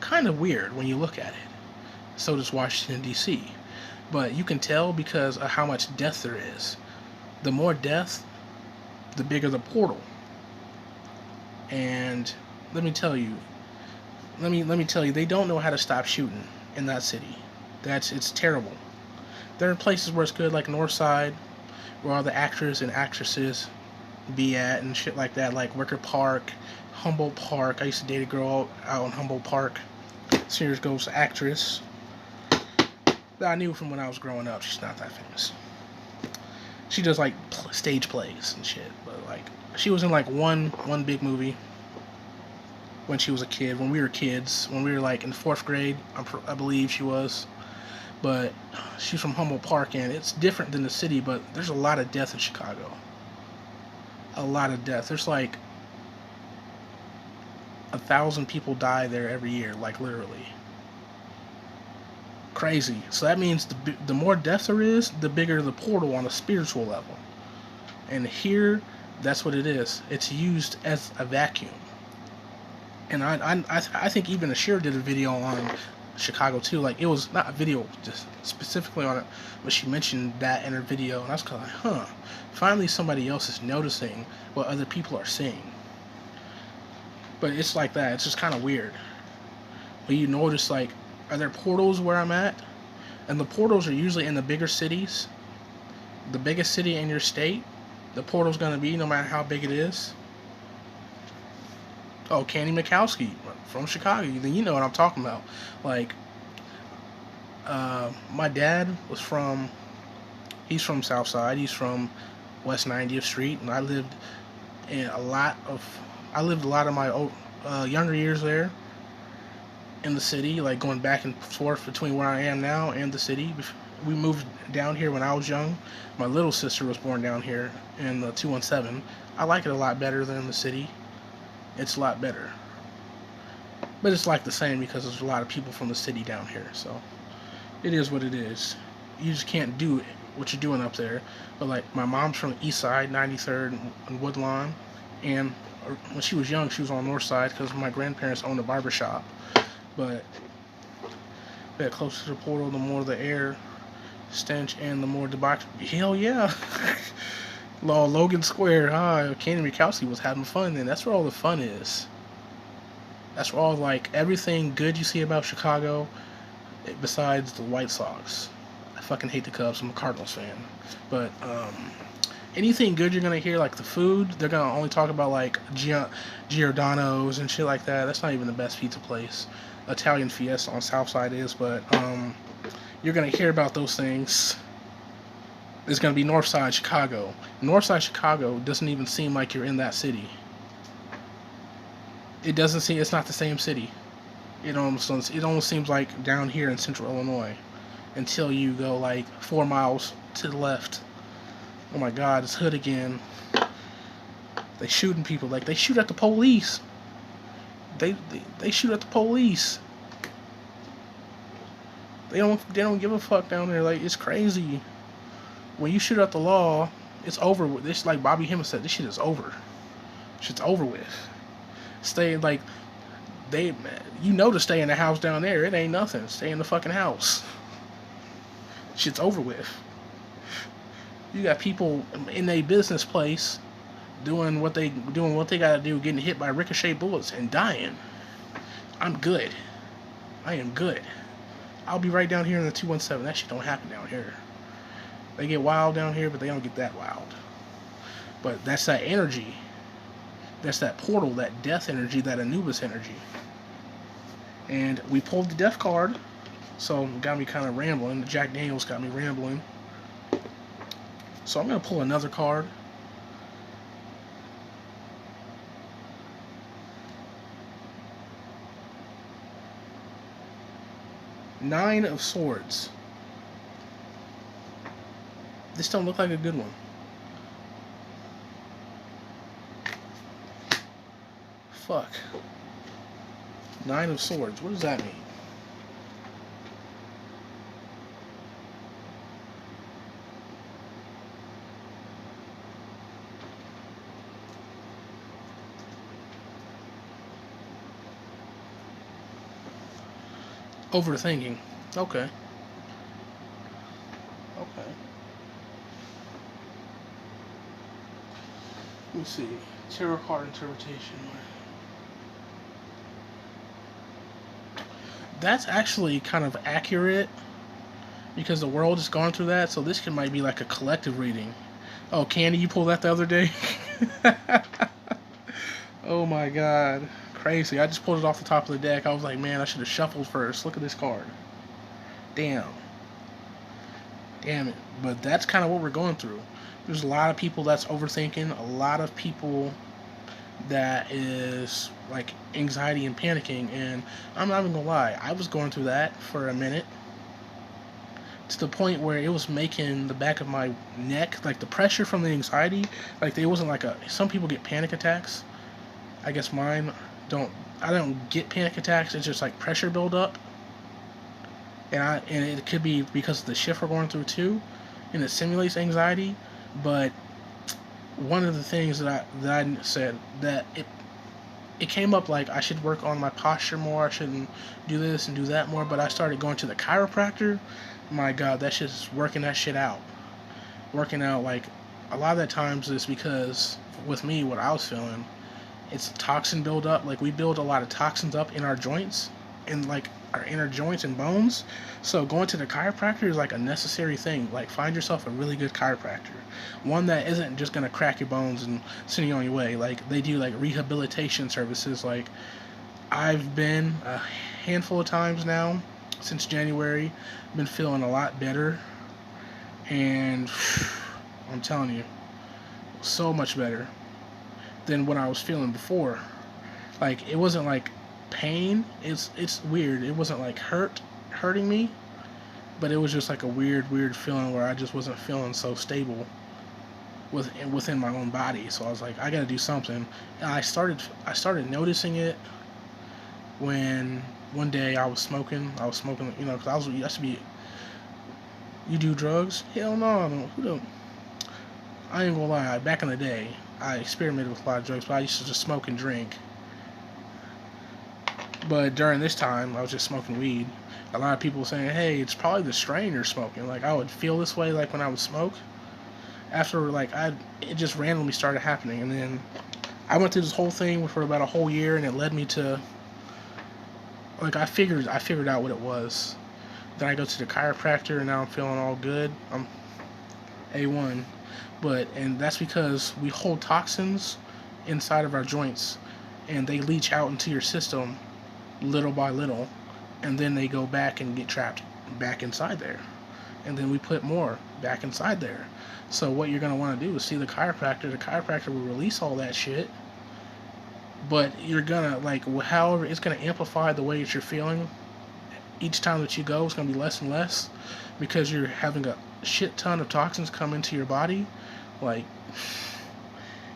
S1: Kind of weird when you look at it. So does Washington, D.C. But you can tell because of how much death there is. The more death, the bigger the portal. And let me tell you, they don't know how to stop shooting in that city. It's terrible. There are places where it's good, like Northside, where all the actors and actresses be at and shit like that, like Wicker Park, Humboldt Park. I used to date a girl out in Humboldt Park. Serious Ghost actress that I knew from when I was growing up. She's not that famous. She does like stage plays and shit, but like she was in like one big movie when she was a kid. When we were kids, when we were like in 4th grade, I believe she was. But she's from Humboldt Park, and it's different than the city. But there's a lot of death in Chicago. A lot of death. There's like 1,000 people die there every year, like literally. Crazy. So that means the more death there is, the bigger the portal on a spiritual level. And here, that's what it is. It's used as a vacuum. And I think even Ashira did a video on Chicago too. Like, it was not a video just specifically on it, but she mentioned that in her video, and I was kind of like, huh. Finally, somebody else is noticing what other people are seeing. But it's like that. It's just kind of weird. But you notice, like, are there portals where I'm at? And the portals are usually in the bigger cities. The biggest city in your state, the portal's going to be, no matter how big it is. Oh, Candy Mikowski from Chicago. Then you know what I'm talking about. Like, my dad he's from Southside. He's from West 90th Street. And I lived a lot of my younger years there. In the city, like going back and forth between where I am now and the city. We moved down here when I was young. My little sister was born down here in the 217. I like it a lot better than the city. It's a lot better. But it's like the same because there's a lot of people from the city down here. So it is what it is. You just can't do what you're doing up there. But like my mom's from the east side, 93rd and Woodlawn. And when she was young, she was on the north side because my grandparents owned a barber shop. But the closer to the portal, the more the air stench and the more debauchery. Hell yeah. Logan Square, Candy Mikowski was having fun then. That's where all the fun is. That's where all, like, everything good you see about Chicago, besides the White Sox. I fucking hate the Cubs. I'm a Cardinals fan. But, anything good you're gonna hear, like the food, they're gonna only talk about, like, Giordano's and shit like that. That's not even the best pizza place. Italian Fiesta on Southside is, but you're gonna hear about those things. It's gonna be Northside Chicago. Northside Chicago doesn't even seem like you're in that city. It's not the same city. It almost seems like down here in central Illinois until you go like 4 miles to the left. Oh my God, it's hood again. They shooting people. Like, they shoot at the police. They shoot at the police. They don't give a fuck down there. Like, it's crazy. When you shoot at the law, it's over with. This, like Bobby Hemmings said, this shit is over. Shit's over with. Stay, like, to stay in the house down there. It ain't nothing. Stay in the fucking house. Shit's over with. You got people in a business place doing what they gotta do, getting hit by ricochet bullets and dying. I'm good. I am good. I'll be right down here in the 217. That shit don't happen down here. They get wild down here, but they don't get that wild. But that's that energy. That's that portal, that death energy, that Anubis energy. And we pulled the death card, so it got me kind of rambling. Jack Daniels got me rambling. So I'm going to pull another card. Nine of Swords. This don't look like a good one. Fuck. Nine of Swords. What does that mean? Overthinking. Okay. Okay. Let me see. Tarot card interpretation. That's actually kind of accurate because the world is going through that, so this might be like a collective reading. Oh, Candy, you pulled that the other day? Oh my god. Crazy. I just pulled it off the top of the deck. I was like, man, I should have shuffled first. Look at this card. Damn. Damn it. But that's kind of what we're going through. There's a lot of people that's overthinking. A lot of people that is like anxiety and panicking. And I'm not even gonna lie. I was going through that for a minute. To the point where it was making the back of my neck, like the pressure from the anxiety, like it wasn't like some people get panic attacks. I guess mine I don't get panic attacks. It's just like pressure buildup, and it could be because of the shift we're going through too, and it simulates anxiety. But one of the things that I said that it came up like I should work on my posture more. I shouldn't do this and do that more. But I started going to the chiropractor. My God, that shit's working that shit out. Working out, like a lot of that times is because with me, what I was feeling. It's toxin buildup. Like we build a lot of toxins up in our joints, in like our inner joints and bones. So going to the chiropractor is like a necessary thing. Like find yourself a really good chiropractor, one that isn't just gonna crack your bones and send you on your way. Like they do like rehabilitation services. Like I've been a handful of times now since January. Been feeling a lot better, and I'm telling you, so much better than what I was feeling before. Like it wasn't like pain. It's weird. It wasn't like hurting me, but it was just like a weird feeling where I just wasn't feeling so stable within my own body. So I was like, I gotta do something. And I started noticing it when one day I was smoking, you know, because I used to be. You do drugs? Hell no, I don't. Who don't? I ain't gonna lie. Back in the day, I experimented with a lot of drugs, but I used to just smoke and drink. But during this time, I was just smoking weed. A lot of people were saying, hey, it's probably the strain you're smoking. Like, I would feel this way, like, when I would smoke. After, like, it just randomly started happening. And then I went through this whole thing for about a whole year, and it led me to, like, I figured out what it was. Then I go to the chiropractor, and now I'm feeling all good. I'm A1. And that's because we hold toxins inside of our joints, and they leach out into your system little by little, and then they go back and get trapped back inside there, and then we put more back inside there. So what you're going to want to do is see the chiropractor. The chiropractor will release all that shit, but you're going to, like, however, it's going to amplify the way that you're feeling. Each time that you go, it's going to be less and less because you're having a shit ton of toxins come into your body. Like,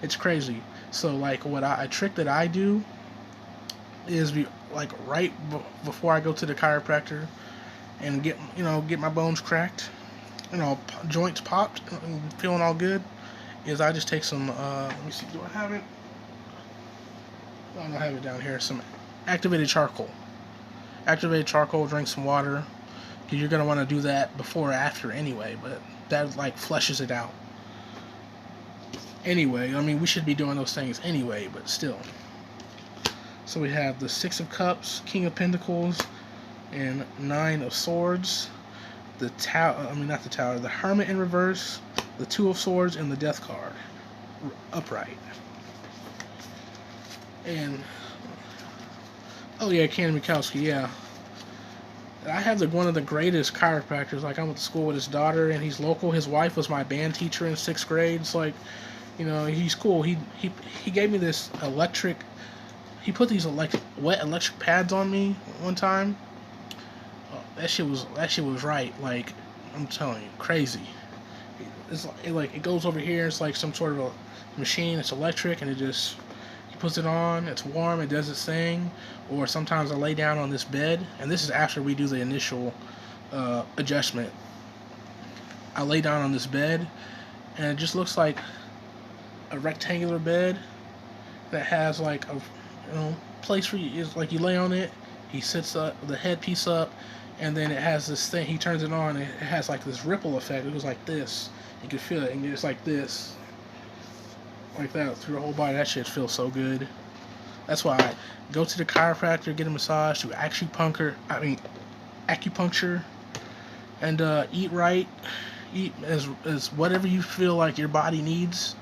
S1: it's crazy. So like a trick that I do is like before I go to the chiropractor and get my bones cracked, joints popped, and feeling all good, is I just take some. Let me see. Do I have it? I don't have it down here. Some activated charcoal. Activated charcoal. Drink some water. Because you're gonna want to do that before or after anyway. But that like flushes it out. Anyway, I mean we should be doing those things anyway, but still. So we have the Six of Cups, King of Pentacles, and Nine of Swords. The tower. I mean not the Tower. The Hermit in reverse. The Two of Swords and the Death card upright. And oh yeah, Ken Mikowski, yeah. I have one of the greatest chiropractors. Like I went to school with his daughter, and he's local. His wife was my band teacher in 6th grade. It's like, he's cool. He gave me this electric. He put these wet electric pads on me one time. Oh, that shit was right. Like I'm telling you, crazy. It goes over here. It's like some sort of a machine. It's electric, and he puts it on. It's warm. It does its thing. Or sometimes I lay down on this bed, and this is after we do the initial adjustment. I lay down on this bed, and it just looks like a rectangular bed that has like a place for you. It's like you lay on it. He sits up the headpiece up, and then it has this thing. He turns it on. And it has like this ripple effect. It goes like this. You can feel it, and it's like this, like that through the whole body. That shit feels so good. That's why I go to the chiropractor, get a massage, do acupuncture, and eat right. Eat as whatever you feel like your body needs.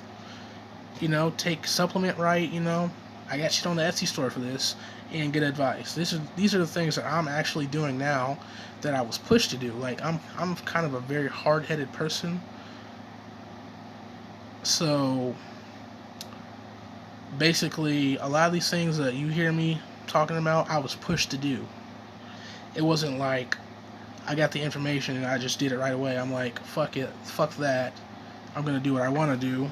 S1: Take supplement right. I got shit on the Etsy store for this, and get advice. These are the things that I'm actually doing now that I was pushed to do. Like I'm kind of a very hard-headed person. So basically, a lot of these things that you hear me talking about, I was pushed to do. It wasn't like I got the information and I just did it right away. I'm like, fuck it, fuck that. I'm gonna do what I want to do.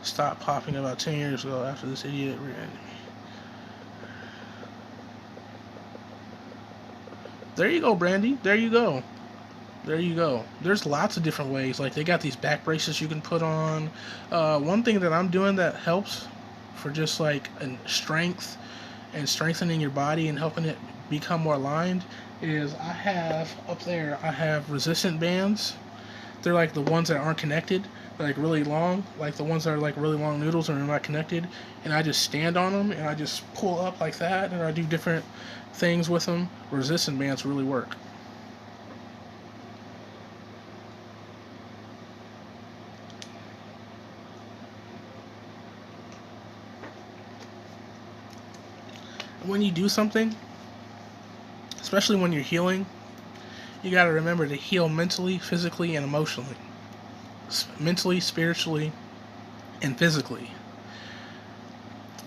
S1: Stopped popping about 10 years ago after this idiot rear-ended me. There you go, Brandy. There you go. There you go. There's lots of different ways. Like they got these back braces you can put on. One thing that I'm doing that helps for just like strength and strengthening your body and helping it become more aligned is I have resistant bands. They're like the ones that aren't connected. They're like really long. Like the ones that are like really long noodles and are not connected. And I just stand on them and I just pull up like that and I do different things with them. Resistant bands really work. When you do something, especially when you're healing, you got to remember to heal mentally, physically, and emotionally. Mentally, spiritually, and physically.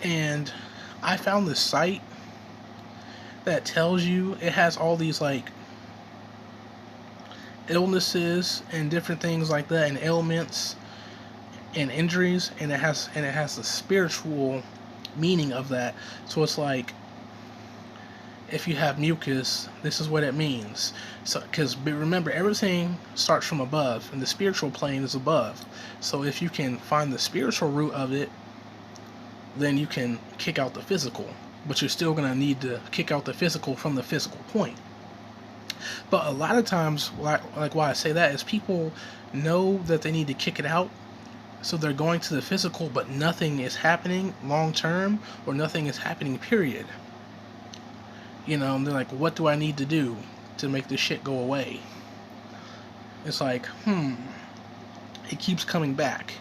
S1: And I found this site that tells you, it has all these like illnesses and different things like that, and ailments and injuries, and it has the spiritual meaning of that. So it's like, if you have mucus, this is what it means. So, because remember, everything starts from above, and the spiritual plane is above. So if you can find the spiritual root of it, then you can kick out the physical. But you're still going to need to kick out the physical from the physical point. But a lot of times, like why I say that is people know that they need to kick it out, so they're going to the physical, but nothing is happening long term, or nothing is happening, period. And they're like, what do I need to do to make this shit go away? It's like, it keeps coming back.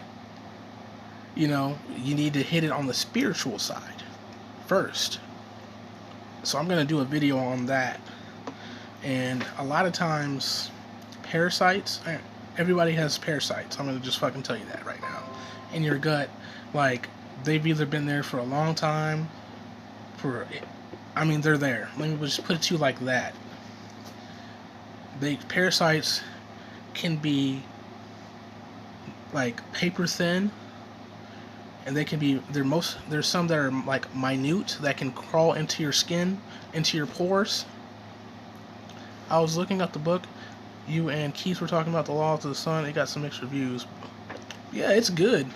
S1: You need to hit it on the spiritual side first. So I'm going to do a video on that. And a lot of times, parasites, everybody has parasites. I'm going to just fucking tell you that right now. In your gut, like, they've either been there for a long time, they're there. Let me just put it to you like that. Parasites can be like paper thin, and there's some that are like minute that can crawl into your skin, into your pores. I was looking up the book. You and Keith were talking about The Laws of the Sun. It got some mixed reviews. Yeah, it's good.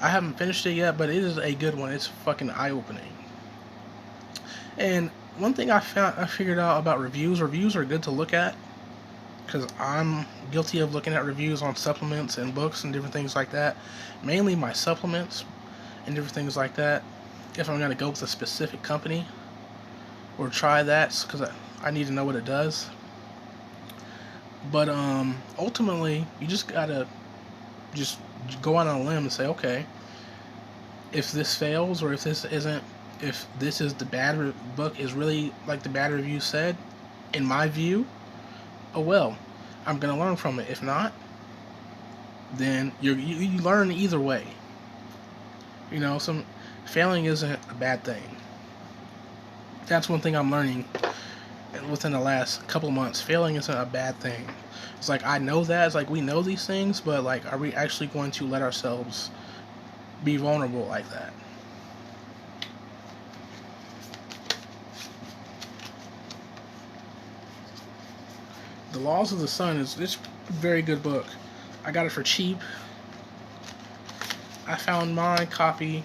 S1: I haven't finished it yet, but it is a good one. It's fucking eye-opening. And one thing I figured out about reviews are good to look at, because I'm guilty of looking at reviews on supplements and books and different things like that. Mainly my supplements and different things like that. If I'm going to go with a specific company or try that, because I need to know what it does. But ultimately, you just gotta just go out on a limb and say, okay, if this fails, or if this is the bad book is really like the bad review said, in my view, oh well, I'm gonna learn from it. If not, then you learn either way. You know, some failing isn't a bad thing. That's one thing I'm learning within the last couple of months. Failing isn't a bad thing. It's like, I know that. It's like, we know these things, but like, are we actually going to let ourselves be vulnerable like that? The Laws of the Sun it's a very good book. I got it for cheap. I found my copy.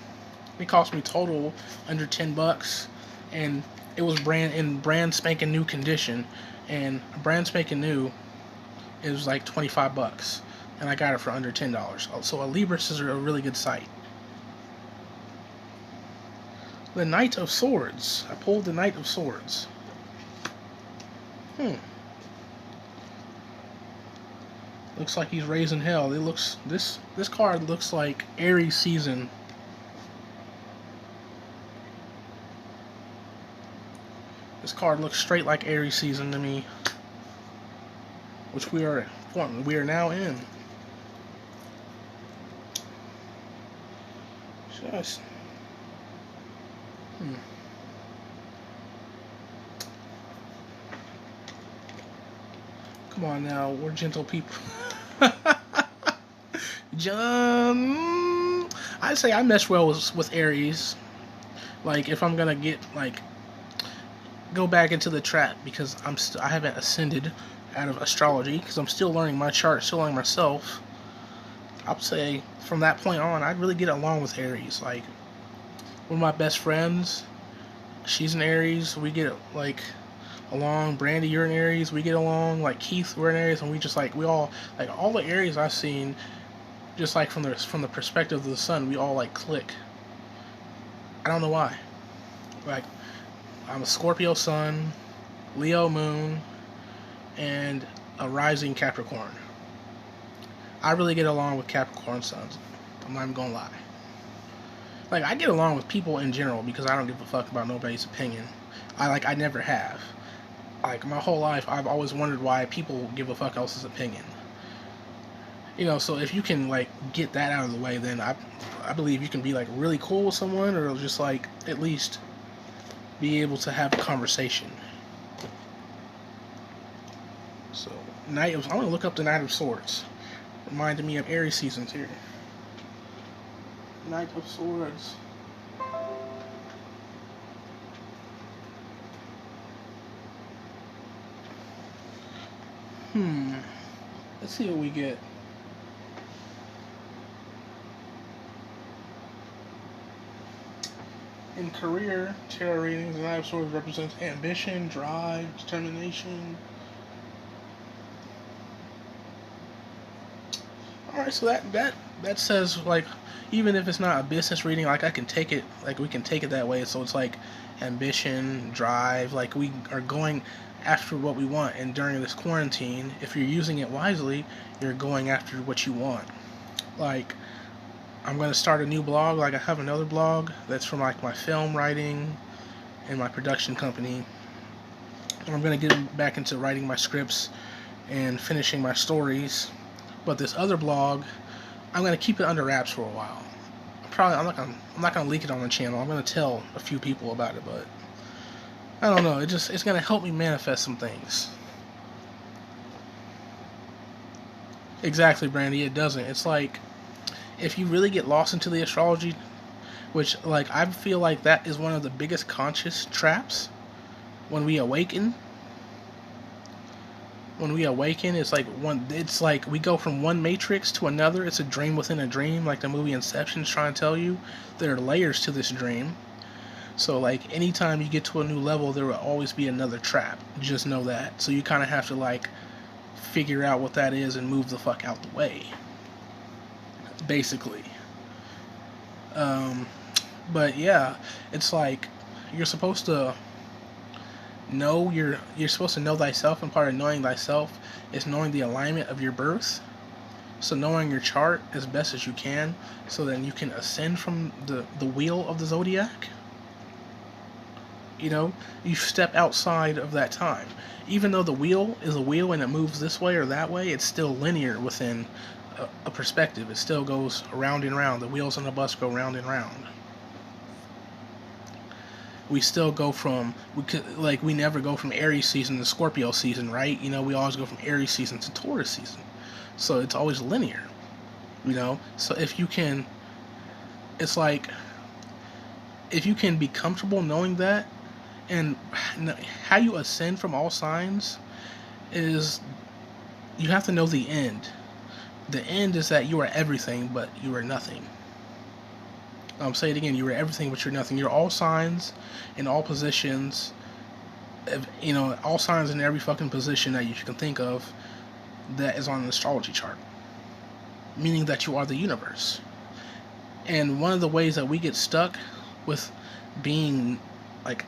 S1: It cost me total under $10, and it was brand spanking new condition, and brand spanking new, it was like $25, and I got it for under $10. So Libris is a really good site. The Knight of Swords. I pulled the Knight of Swords. Looks like he's raising hell. This card looks like Aries season. This card looks straight like Aries season to me, which we are now in. Just come on now, we're gentle people. John, I say I mesh well with Aries. Like, if I'm gonna go back into the trap, because I haven't ascended out of astrology, because I'm still learning my chart, still learning myself. I'd say from that point on, I'd really get along with Aries. Like, one of my best friends, she's an Aries. We get like along. Brandy, you're an Aries. We get along. Like Keith, we're an Aries, and we just we all all the Aries I've seen, just like from the perspective of the sun, we all like click. I don't know why. Like, I'm a Scorpio sun, Leo moon, and a rising Capricorn. I really get along with Capricorn suns. I'm not even gonna lie. Like, I get along with people in general because I don't give a fuck about nobody's opinion. I never have. Like, my whole life, I've always wondered why people give a fuck else's opinion. You know, so if you can get that out of the way, then I believe you can be really cool with someone, or just at least be able to have a conversation. So, I'm gonna look up the Knight of Swords. Reminded me of Aries seasons here. Knight of Swords. Let's see what we get. In career, tarot readings, the Knight of Swords represents ambition, drive, determination. Alright, so that says, even if it's not a business reading, I can take it, we can take it that way. So it's ambition, drive, we are going after what we want. And during this quarantine, if you're using it wisely, you're going after what you want. I'm going to start a new blog. I have another blog that's from my film writing and my production company. And I'm going to get back into writing my scripts and finishing my stories. But this other blog, I'm going to keep it under wraps for a while. I'm not going to leak it on the channel. I'm going to tell a few people about it, but I don't know. It's going to help me manifest some things. Exactly, Brandy. It doesn't. It's if you really get lost into the astrology, which, like, I feel like that is one of the biggest conscious traps when we awaken. When we awaken, it's like we go from one matrix to another. It's a dream within a dream, like the movie Inception is trying to tell you. There are layers to this dream. So, like, anytime you get to a new level, there will always be another trap. Just know that. So you kind of have to, like, figure out what that is and move the fuck out the way. Basically. But yeah, it's like you're supposed to know you're supposed to know thyself, and part of knowing thyself is knowing the alignment of your birth. So knowing your chart as best as you can, so then you can ascend from the wheel of the zodiac. You know, you step outside of that time. Even though the wheel is a wheel and it moves this way or that way, it's still linear within a perspective. It still goes round and round. The wheels on the bus go round and round. We still go from, we never go from Aries season to Scorpio season, right? You know, we always go from Aries season to Taurus season. So it's always linear, you know? So if you can, it's like, if you can be comfortable knowing that, and how you ascend from all signs is, you have to know the end. The end is that you are everything, but you are nothing. I'll say it again, you are everything, but you're nothing. You're all signs in all positions, you know, all signs in every fucking position that you can think of that is on an astrology chart. Meaning that you are the universe. And one of the ways that we get stuck with being, like,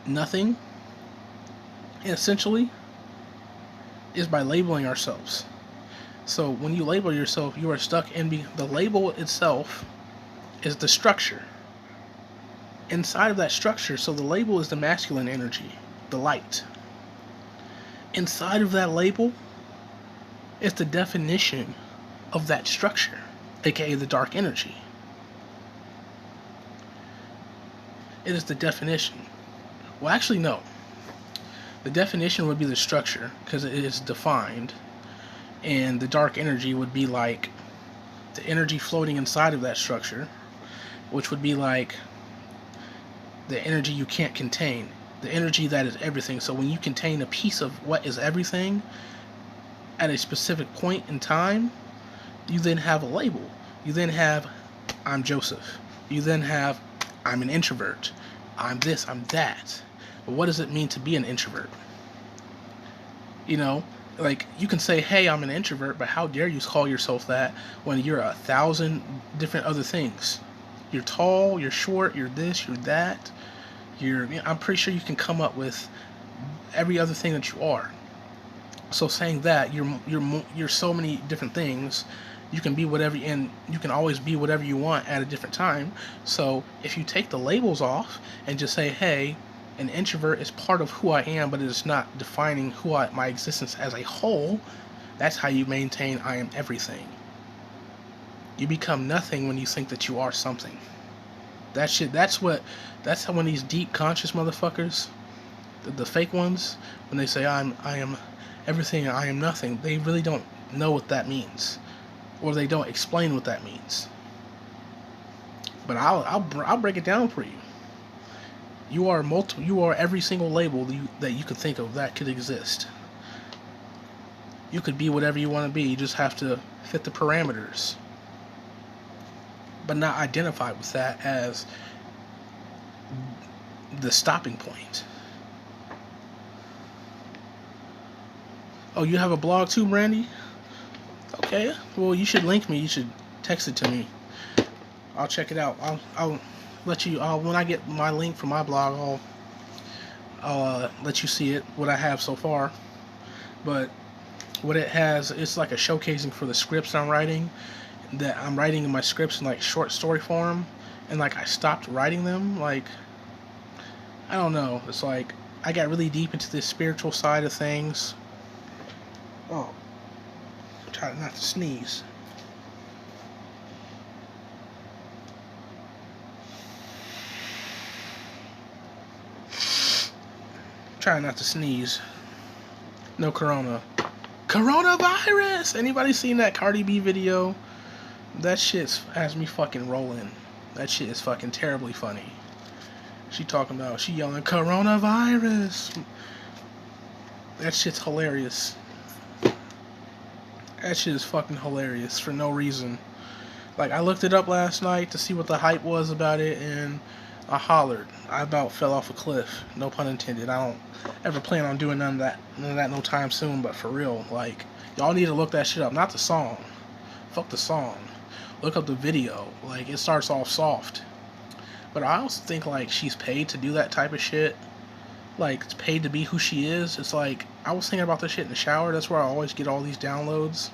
S1: nothing, essentially, is by labeling ourselves. So when you label yourself, you are stuck in the label itself is the structure. Inside of that structure, so the label is the masculine energy, the light. Inside of that label is the definition of that structure, aka the dark energy. It is the definition. Well, actually, no. The definition would be the structure, because it is defined. And the dark energy would be like the energy floating inside of that structure, which would be like the energy you can't contain. The energy that is everything. So when you contain a piece of what is everything at a specific point in time, you then have a label. You then have, I'm Joseph. You then have, I'm an introvert. I'm this, I'm that. But what does it mean to be an introvert? You know, like, you can say, hey, I'm an introvert, but how dare you call yourself that when you're 1,000 different other things? You're tall, you're short, you're this, you're that. I'm pretty sure you can come up with every other thing that you are. So saying that you're so many different things, you can be whatever, and you can always be whatever you want at a different time. So if you take the labels off and just say, hey, an introvert is part of who I am, but it is not defining my existence as a whole, that's how you maintain I am everything. You become nothing when you think that you are something. That's how when these deep conscious motherfuckers, the fake ones, when they say I am everything and I am nothing, they really don't know what that means, or they don't explain what that means. But I'll break it down for you. You are every single label that you could think of that could exist. You could be whatever you want to be. You just have to fit the parameters, but not identify with that as the stopping point. Oh, you have a blog too, Brandy? Okay, well, you should link me. You should text it to me. I'll check it out. I'll let you. When I get my link for my blog, I'll let you see it. What I have so far, but what it has, it's like a showcasing for the scripts I'm writing. That I'm writing in my scripts in like short story form, and like I stopped writing them. Like, I don't know. It's like I got really deep into the spiritual side of things. Oh, try not to sneeze. Try not to sneeze. No coronavirus. Anybody seen that Cardi B video That shit has me fucking rolling. That shit is fucking terribly funny. She talking about, she yelling coronavirus. That shit's hilarious. That shit is fucking hilarious for no reason. Like, I looked it up last night to see what the hype was about it, and I hollered. I about fell off a cliff. No pun intended. I don't ever plan on doing none of that no time soon, but for real, like, y'all need to look that shit up. Not the song. Fuck the song. Look up the video. Like, it starts off soft. But I also think, like, she's paid to do that type of shit. Like, it's paid to be who she is. It's like, I was thinking about this shit in the shower. That's where I always get all these downloads.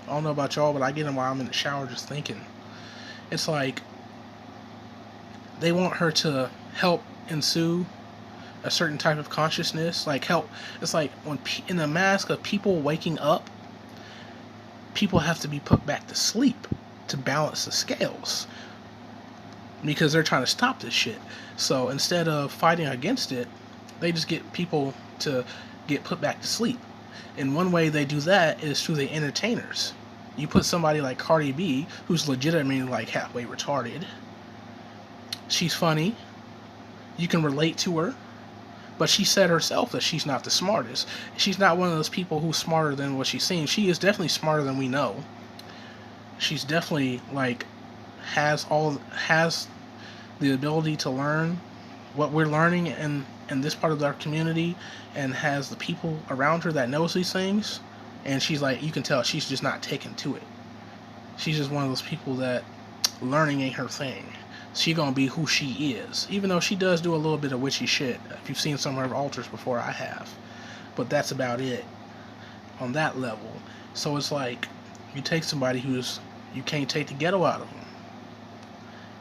S1: I don't know about y'all, but I get them while I'm in the shower just thinking. It's like, they want her to help ensue a certain type of consciousness. Like, help. It's like, when in the mask of people waking up, people have to be put back to sleep to balance the scales. Because they're trying to stop this shit. So instead of fighting against it, they just get people to get put back to sleep. And one way they do that is through the entertainers. You put somebody like Cardi B, who's legitimately like halfway retarded. She's funny. You can relate to her. But she said herself that she's not the smartest. She's not one of those people who's smarter than what she seems. She is definitely smarter than we know. She's definitely like has the ability to learn what we're learning in this part of our community, and has the people around her that knows these things. And she's like, you can tell she's just not taken to it. She's just one of those people that learning ain't her thing. She gonna be who she is, even though she does do a little bit of witchy shit. If you've seen some of her altars before, I have, but that's about it on that level. So it's like, you take somebody you can't take the ghetto out of them.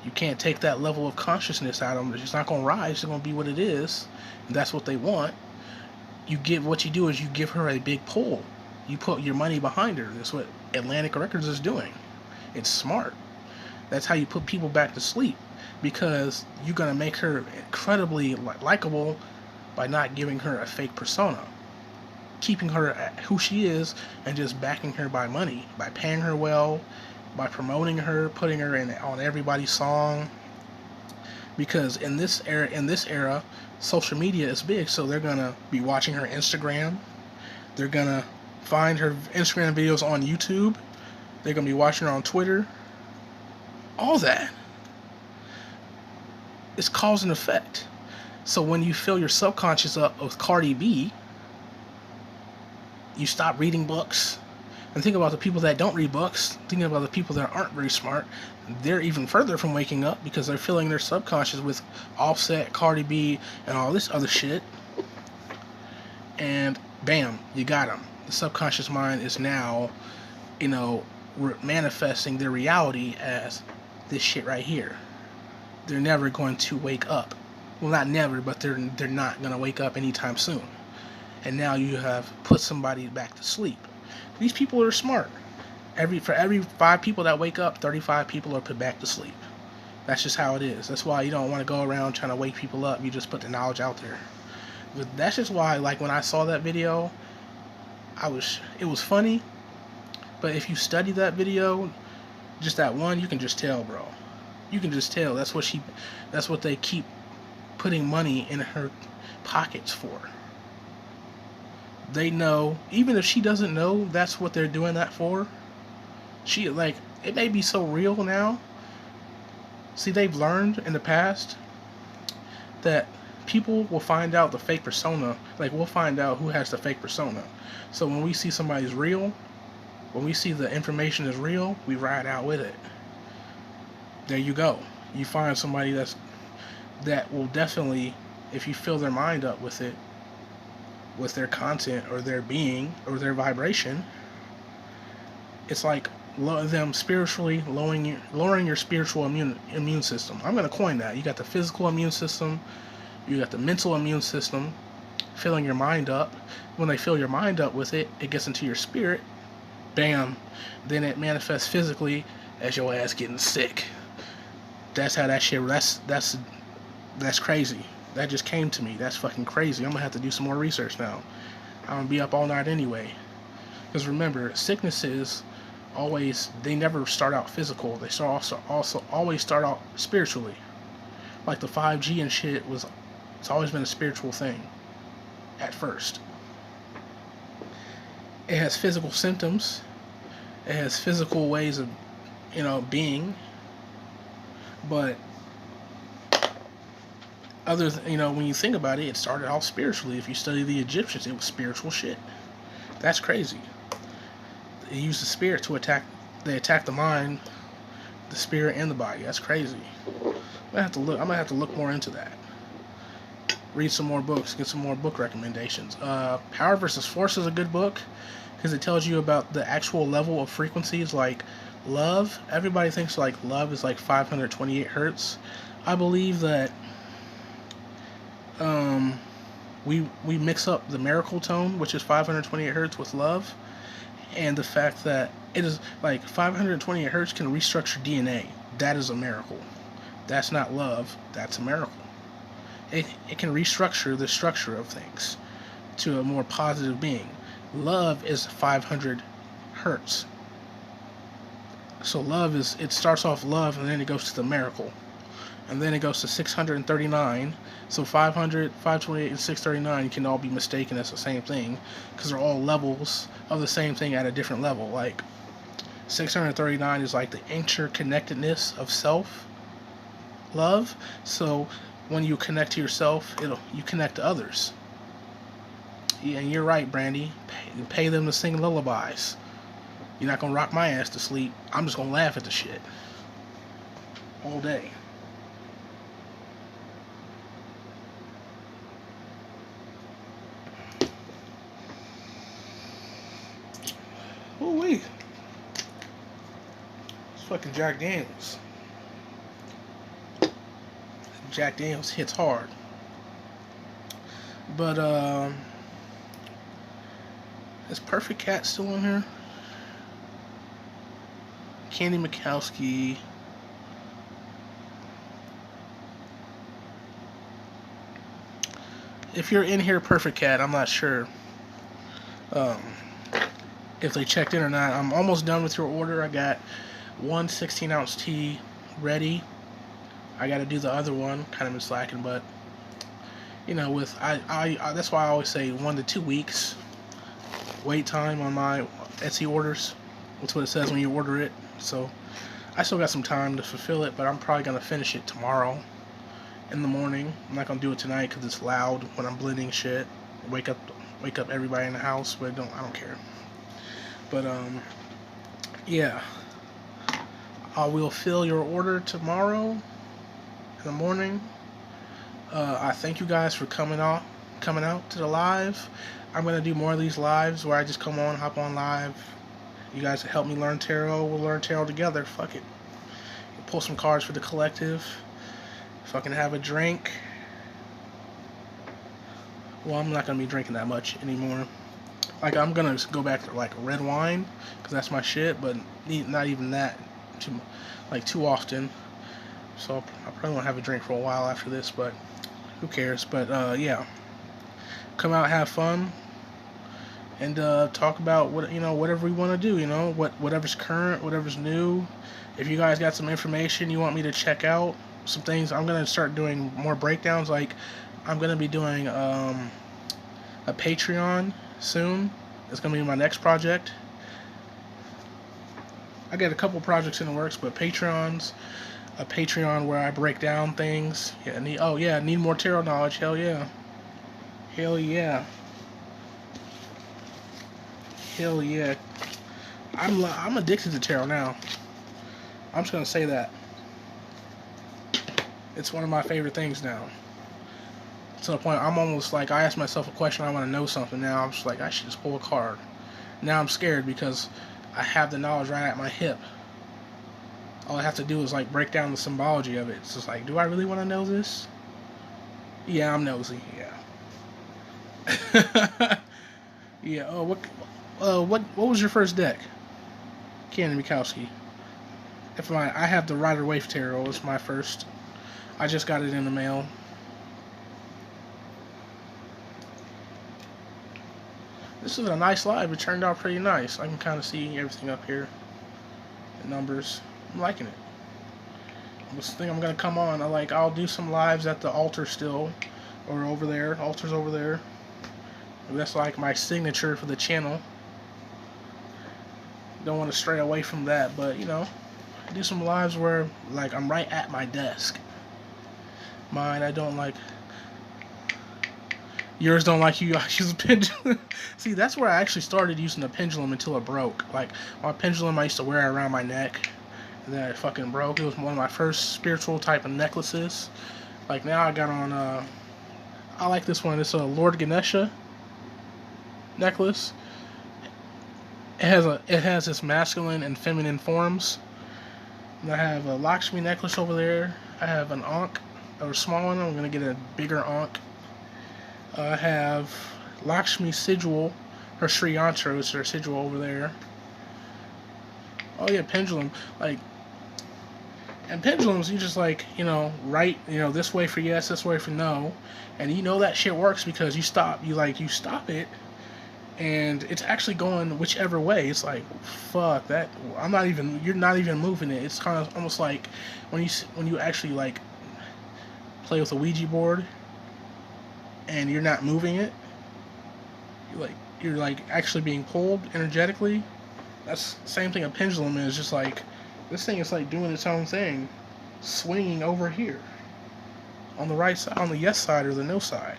S1: You can't take that level of consciousness out of them. It's not going to rise. It's going to be what it is. And that's what they want. What you do is you give her a big pull. You put your money behind her. That's what Atlantic Records is doing. It's smart. That's how you put people back to sleep. Because you're going to make her incredibly likable by not giving her a fake persona. Keeping her at who she is and just backing her by money. By paying her well. By promoting her, putting her on everybody's song. Because in this era, social media is big, so they're gonna be watching her Instagram. They're gonna find her Instagram videos on YouTube. They're gonna be watching her on Twitter. All that. It's cause and effect. So when you fill your subconscious up with Cardi B, you stop reading books. And think about the people that don't read books. Thinking about the people that aren't very smart. They're even further from waking up because they're filling their subconscious with Offset, Cardi B, and all this other shit. And bam, you got them. The subconscious mind is now, manifesting their reality as this shit right here. They're never going to wake up. Well, not never, but they're not going to wake up anytime soon. And now you have put somebody back to sleep. These people are smart. For every 5 people that wake up, 35 people are put back to sleep. That's just how it is. That's why you don't want to go around trying to wake people up. You just put the knowledge out there. But that's just why, like, when I saw that video, it was funny. But if you study that video, just that one, you can just tell, bro. You can just tell. That's what they keep putting money in her pockets for. They know, even if she doesn't know that's what they're doing that for, it may be so real now. See, they've learned in the past that people will find out the fake persona. Like, we'll find out who has the fake persona. So when we see somebody's real, when we see the information is real, we ride out with it. There you go. You find somebody that will definitely, if you fill their mind up with it, with their content or their being or their vibration, it's like them spiritually lowering your spiritual immune system. I'm going to coin that. You got the physical immune system, you got the mental immune system, filling your mind up. When they fill your mind up with it, it gets into your spirit. Bam. Then it manifests physically as your ass getting sick. That's how that shit. That's crazy. That just came to me. That's fucking crazy. I'm gonna have to do some more research now. I'm gonna be up all night anyway. Because remember, sicknesses always, they never start out physical. They start also always start out spiritually. Like the 5G and shit was, it's always been a spiritual thing at first. It has physical symptoms. It has physical ways of, being. But when you think about it, it started off spiritually. If you study the Egyptians, it was spiritual shit. That's crazy. They used the spirit to attack. They attacked the mind, the spirit, and the body. That's crazy. I'm gonna have to look more into that. Read some more books. Get some more book recommendations. Power versus Force is a good book because it tells you about the actual level of frequencies. Like love, everybody thinks like love is like 528 hertz. I believe that we mix up the miracle tone, which is 528 hertz, with love, and the fact that it is like 528 hertz can restructure DNA. That is a miracle. That's not love. That's a miracle. It can restructure the structure of things to a more positive being. Love is 500 hertz. So love is, it starts off love and then it goes to the miracle. And then it goes to 639. So 500, 528, and 639 can all be mistaken as the same thing because they're all levels of the same thing at a different level. Like 639 is like the interconnectedness of self love. So when you connect to yourself, you connect to others. Yeah, and you're right, Brandy. Pay them to sing lullabies. You're not gonna rock my ass to sleep. I'm just gonna laugh at the shit all day. Oh wait, it's fucking Jack Daniels. Jack Daniels hits hard. But is Perfect Cat still on here? Candy Mikowski. If you're in here, Perfect Cat, I'm not sure if they checked in or not. I'm almost done with your order. I got one 16-ounce tea ready. I got to do the other one. Kind of been slacking, but with I that's why I always say 1 to 2 weeks wait time on my Etsy orders. That's what it says when you order it. So I still got some time to fulfill it, but I'm probably gonna finish it tomorrow in the morning. I'm not gonna do it tonight because it's loud when I'm blending shit. Wake up everybody in the house, but I don't care. But yeah, I will fill your order tomorrow in the morning. I thank you guys for coming out to the live. I'm gonna do more of these lives where I just hop on live. You guys help me learn tarot. We'll learn tarot together. Fuck it. Pull some cards for the collective. Fucking have a drink. Well, I'm not gonna be drinking that much anymore. Like I'm gonna go back to like red wine because that's my shit, but not even that too often. So I probably won't have a drink for a while after this, but who cares? But yeah, come out, have fun, and talk about whatever we want to do. Whatever's current, whatever's new. If you guys got some information you want me to check out, some things, I'm gonna start doing more breakdowns. Like I'm gonna be doing a Patreon soon. It's gonna be my next project. I got a couple projects in the works, but a Patreon where I break down things. Yeah, need more tarot knowledge. Hell yeah. Hell yeah. Hell yeah. I'm addicted to tarot now. I'm just gonna say that. It's one of my favorite things now. To the point I'm almost like, I ask myself a question, I want to know something. Now I'm just like, I should just pull a card. Now I'm scared because I have the knowledge right at my hip. All I have to do is like break down the symbology of it. It's just like, do I really want to know this? Yeah, I'm nosy. Yeah. Yeah. Oh, what was your first deck? Candy Mikowski. I have the Rider-Waite Tarot. It's my first. I just got it in the mail. This is a nice live. It turned out pretty nice. I can kind of see everything up here. numbers. I'm liking it. This thing I'm gonna come on. I'll do some lives at the altar still, or over there. Altar's over there. That's like my signature for the channel. Don't want to stray away from that, but you know, I do some lives where like I'm right at my desk. Mine, I don't like. Yours don't like you use a pendulum. See, that's where I actually started using the pendulum until it broke. Like my pendulum, I used to wear it around my neck, and then it fucking broke. It was one of my first spiritual type of necklaces. Like now I got on. I like this one. It's a Lord Ganesha necklace. It has its masculine and feminine forms. And I have a Lakshmi necklace over there. I have an Ankh, or a small one. I'm gonna get a bigger Ankh. I have Lakshmi sigil, her Sri Yantra is her sigil over there. Oh yeah, pendulum. Like, and pendulums, you just like, you know, right, you know, this way for yes, this way for no, and you know that shit works because you stop it, and it's actually going whichever way. It's like, fuck that. You're not even moving it. It's kind of almost like when you actually like play with a Ouija board and you're not moving it. You're like actually being pulled energetically. That's the same thing a pendulum is. Just like this thing is like doing its own thing, swinging over here on the right side, on the yes side or the no side.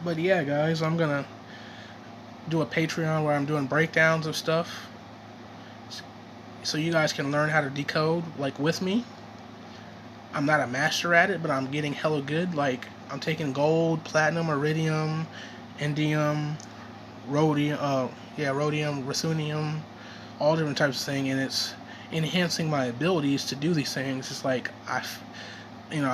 S1: But yeah, guys, I'm gonna do a Patreon where I'm doing breakdowns of stuff, so you guys can learn how to decode like with me. I'm not a master at it, but I'm getting hella good. Like I'm taking gold, platinum, iridium, indium, rhodium, ruthenium, all different types of things, and it's enhancing my abilities to do these things. It's like I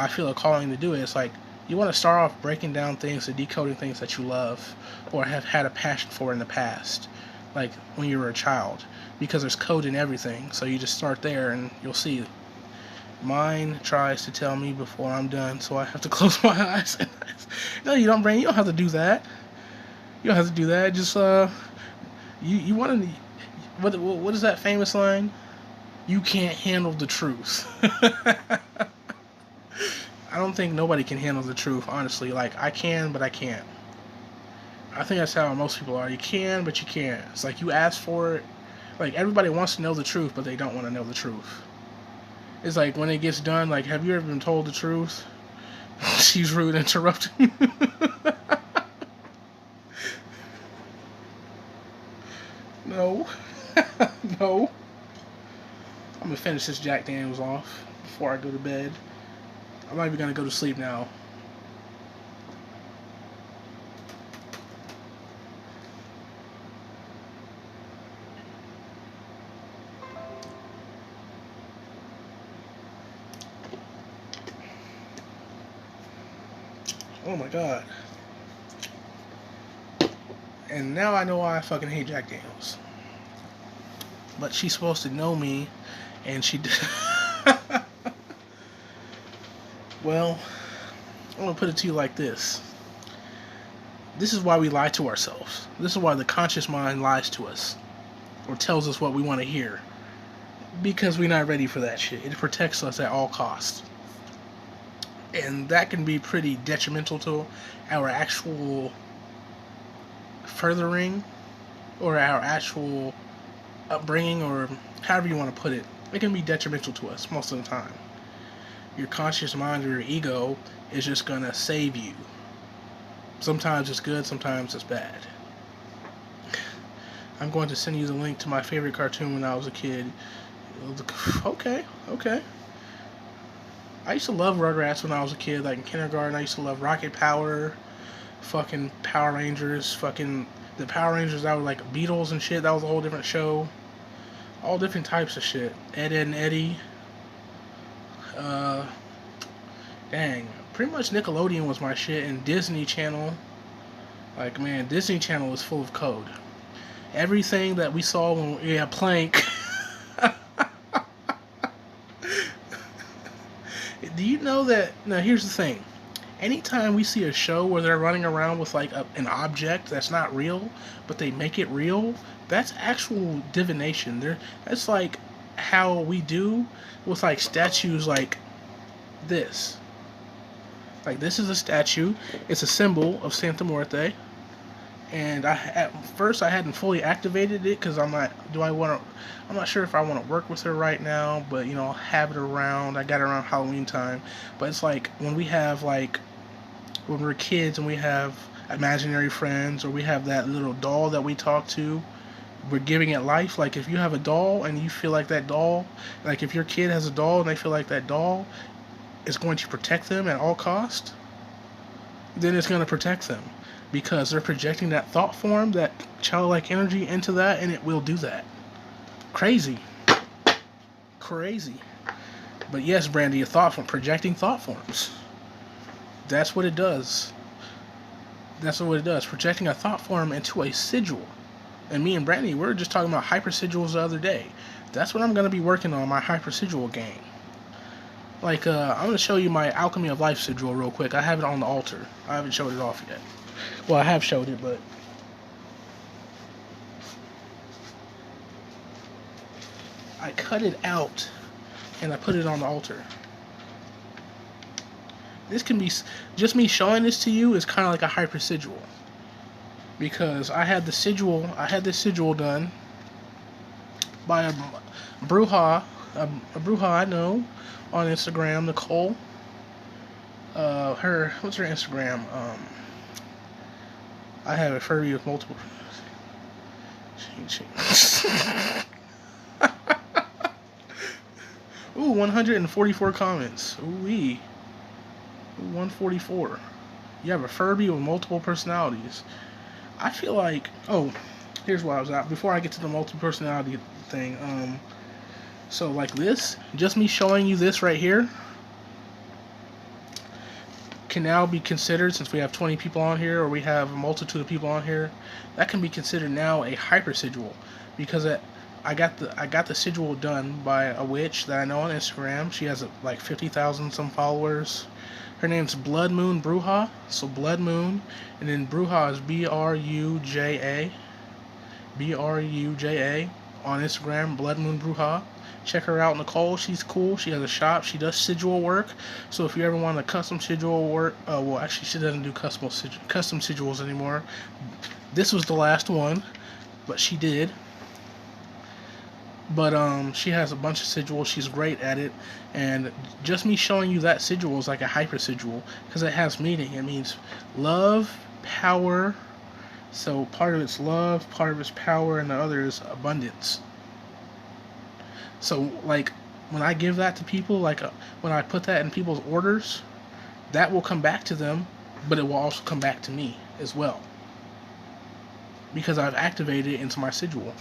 S1: feel a calling to do it. It's like you want to start off breaking down things and decoding things that you love or have had a passion for in the past, like when you were a child, because there's code in everything. So you just start there and you'll see. Mine tries to tell me before I'm done, so I have to close my eyes. No, you don't, brain. You don't have to do that. You don't have to do that. Just you want to. What is that famous line? You can't handle the truth. I don't think nobody can handle the truth, honestly. Like, I can, but I can't. I think that's how most people are. You can, but you can't. It's like you ask for it. Like, everybody wants to know the truth, but they don't want to know the truth. It's like, when it gets done, like, have you ever been told the truth? She's rude, interrupting. No. No. I'm gonna finish this Jack Daniels off before I go to bed. I'm not even gonna go to sleep now. Oh my god. And now I know why I fucking hate Jack Daniels. But she's supposed to know me, and she did. Well, I'm gonna put it to you like this. This is why we lie to ourselves. This is why the conscious mind lies to us, or tells us what we want to hear. Because we're not ready for that shit. It protects us at all costs. And that can be pretty detrimental to our actual furthering, or our actual upbringing, or however you want to put it. It can be detrimental to us most of the time. Your conscious mind or your ego is just gonna save you. Sometimes it's good, sometimes it's bad. I'm going to send you the link to my favorite cartoon when I was a kid. Okay. I used to love Rugrats when I was a kid, like in kindergarten. I used to love Rocket Power, fucking Power Rangers, fucking the Power Rangers that were like Beatles and shit. That was a whole different show. All different types of shit. Ed, Edd and Eddy. Dang. Pretty much Nickelodeon was my shit, and Disney Channel. Like, man, Disney Channel was full of code. Everything that we saw when we had Plank. Do you know that? Now, here's the thing. Anytime we see a show where they're running around with like an object that's not real, but they make it real, that's actual divination. That's like how we do with like statues like this. Like this is a statue. It's a symbol of Santa Muerte. And at first I hadn't fully activated it because I'm not. I'm not sure if I want to work with her right now. But I'll have it around. I got it around Halloween time. But it's like when we have like when we're kids and we have imaginary friends, or we have that little doll that we talk to. We're giving it life. Like if you have a doll and you feel like that doll, like if your kid has a doll and they feel like that doll is going to protect them at all cost, then it's going to protect them because they're projecting that thought form, that childlike energy into that, and it will do that. Crazy. Crazy. But yes, Brandy, a thought form, projecting thought forms. That's what it does. That's what it does. Projecting a thought form into a sigil. And me and Brandy, we were just talking about hypersigils the other day. That's what I'm going to be working on, my hypersigil game. Like, I'm going to show you my Alchemy of Life sigil real quick. I have it on the altar. I haven't showed it off yet. Well, I have showed it, but I cut it out and I put it on the altar. This can be, just me showing this to you is kind of like a hyper sigil. Because I had this sigil done by a Bruja I know on Instagram, Nicole. What's her Instagram? I have a furry with multiple. Ooh, 144 comments. Ooh-wee. 144. You have a Furby with multiple personalities. I feel like, here's what I was at before I get to the multi-personality thing. So like this, just me showing you this right here can now be considered, since we have 20 people on here, or we have a multitude of people on here, that can be considered now a hyper sigil, because I got the sigil done by a witch that I know on Instagram. She has like 50,000 some followers. Her name's Blood Moon Bruja. So Blood Moon, and then Bruja is Bruja. Bruja on Instagram. Blood Moon Bruja. Check her out, Nicole. She's cool. She has a shop. She does sigil work. So if you ever want a custom sigil work, well, actually, she doesn't do custom sigils anymore. This was the last one, but she did. But she has a bunch of sigils. She's great at it, and just me showing you that sigil is like a hyper sigil because it has meaning. It means love, power. So part of it's love, part of it's power, and the other is abundance. So like when I give that to people, like when I put that in people's orders, that will come back to them, but it will also come back to me as well because I've activated it into my sigil.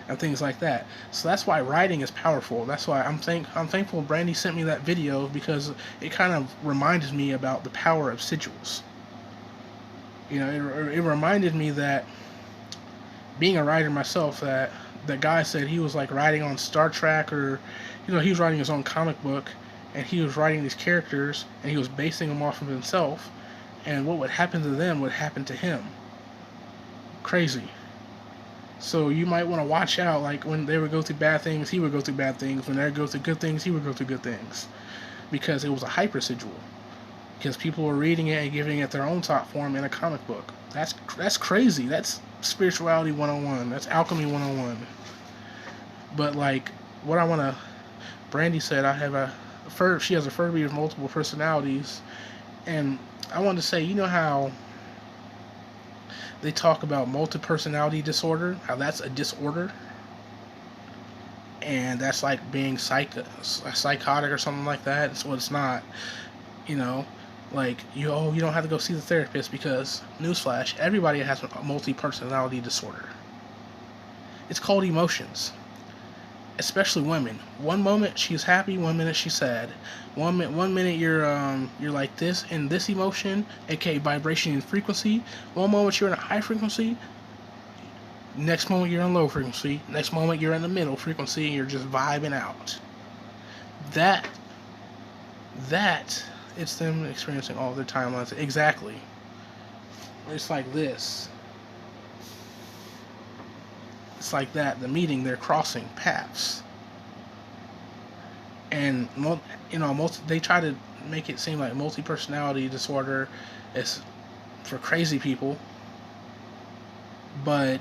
S1: And things like that. So that's why writing is powerful. That's why I'm thankful Brandy sent me that video, because it kind of reminded me about the power of sigils. It reminded me that being a writer myself, that the guy said he was like writing on Star Trek, or he was writing his own comic book, and he was writing these characters and he was basing them off of himself, and what would happen to them would happen to him. Crazy. So you might want to watch out, like when they would go through bad things, he would go through bad things. When they would go through good things, he would go through good things. Because it was a hyper sigil. Because people were reading it and giving it their own thought form in a comic book. That's crazy. That's spirituality 101. That's alchemy 101. But like, what I want to... Brandy said she has a Furby with multiple personalities. And I wanted to say, you know how they talk about multi-personality disorder, how that's a disorder, and that's like being psychotic or something like that. It's what it's not. Like you don't have to go see the therapist, because newsflash, everybody has a multi-personality disorder. It's called emotions, especially women. One moment she's happy, one minute she's sad. One minute you're like this in this emotion, aka vibration and frequency. One moment you're in a high frequency. Next moment you're in low frequency. Next moment you're in the middle frequency, and you're just vibing out. That It's them experiencing all their timelines. Exactly. It's like this. It's like that. The meeting, they're crossing paths. And, they try to make it seem like multi-personality disorder is for crazy people. But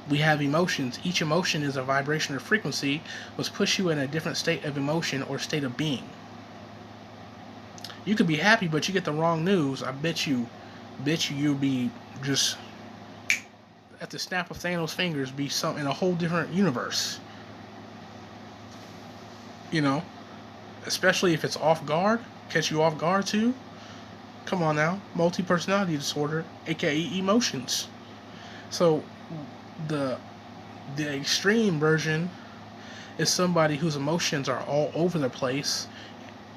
S1: we have emotions. Each emotion is a vibration or frequency which push you in a different state of emotion or state of being. You could be happy, but you get the wrong news. I bet you'll be just at the snap of Thanos' fingers be in a whole different universe. Especially if it's off guard, catch you off guard too. Come on now, multi-personality disorder, aka emotions. So the extreme version is somebody whose emotions are all over the place,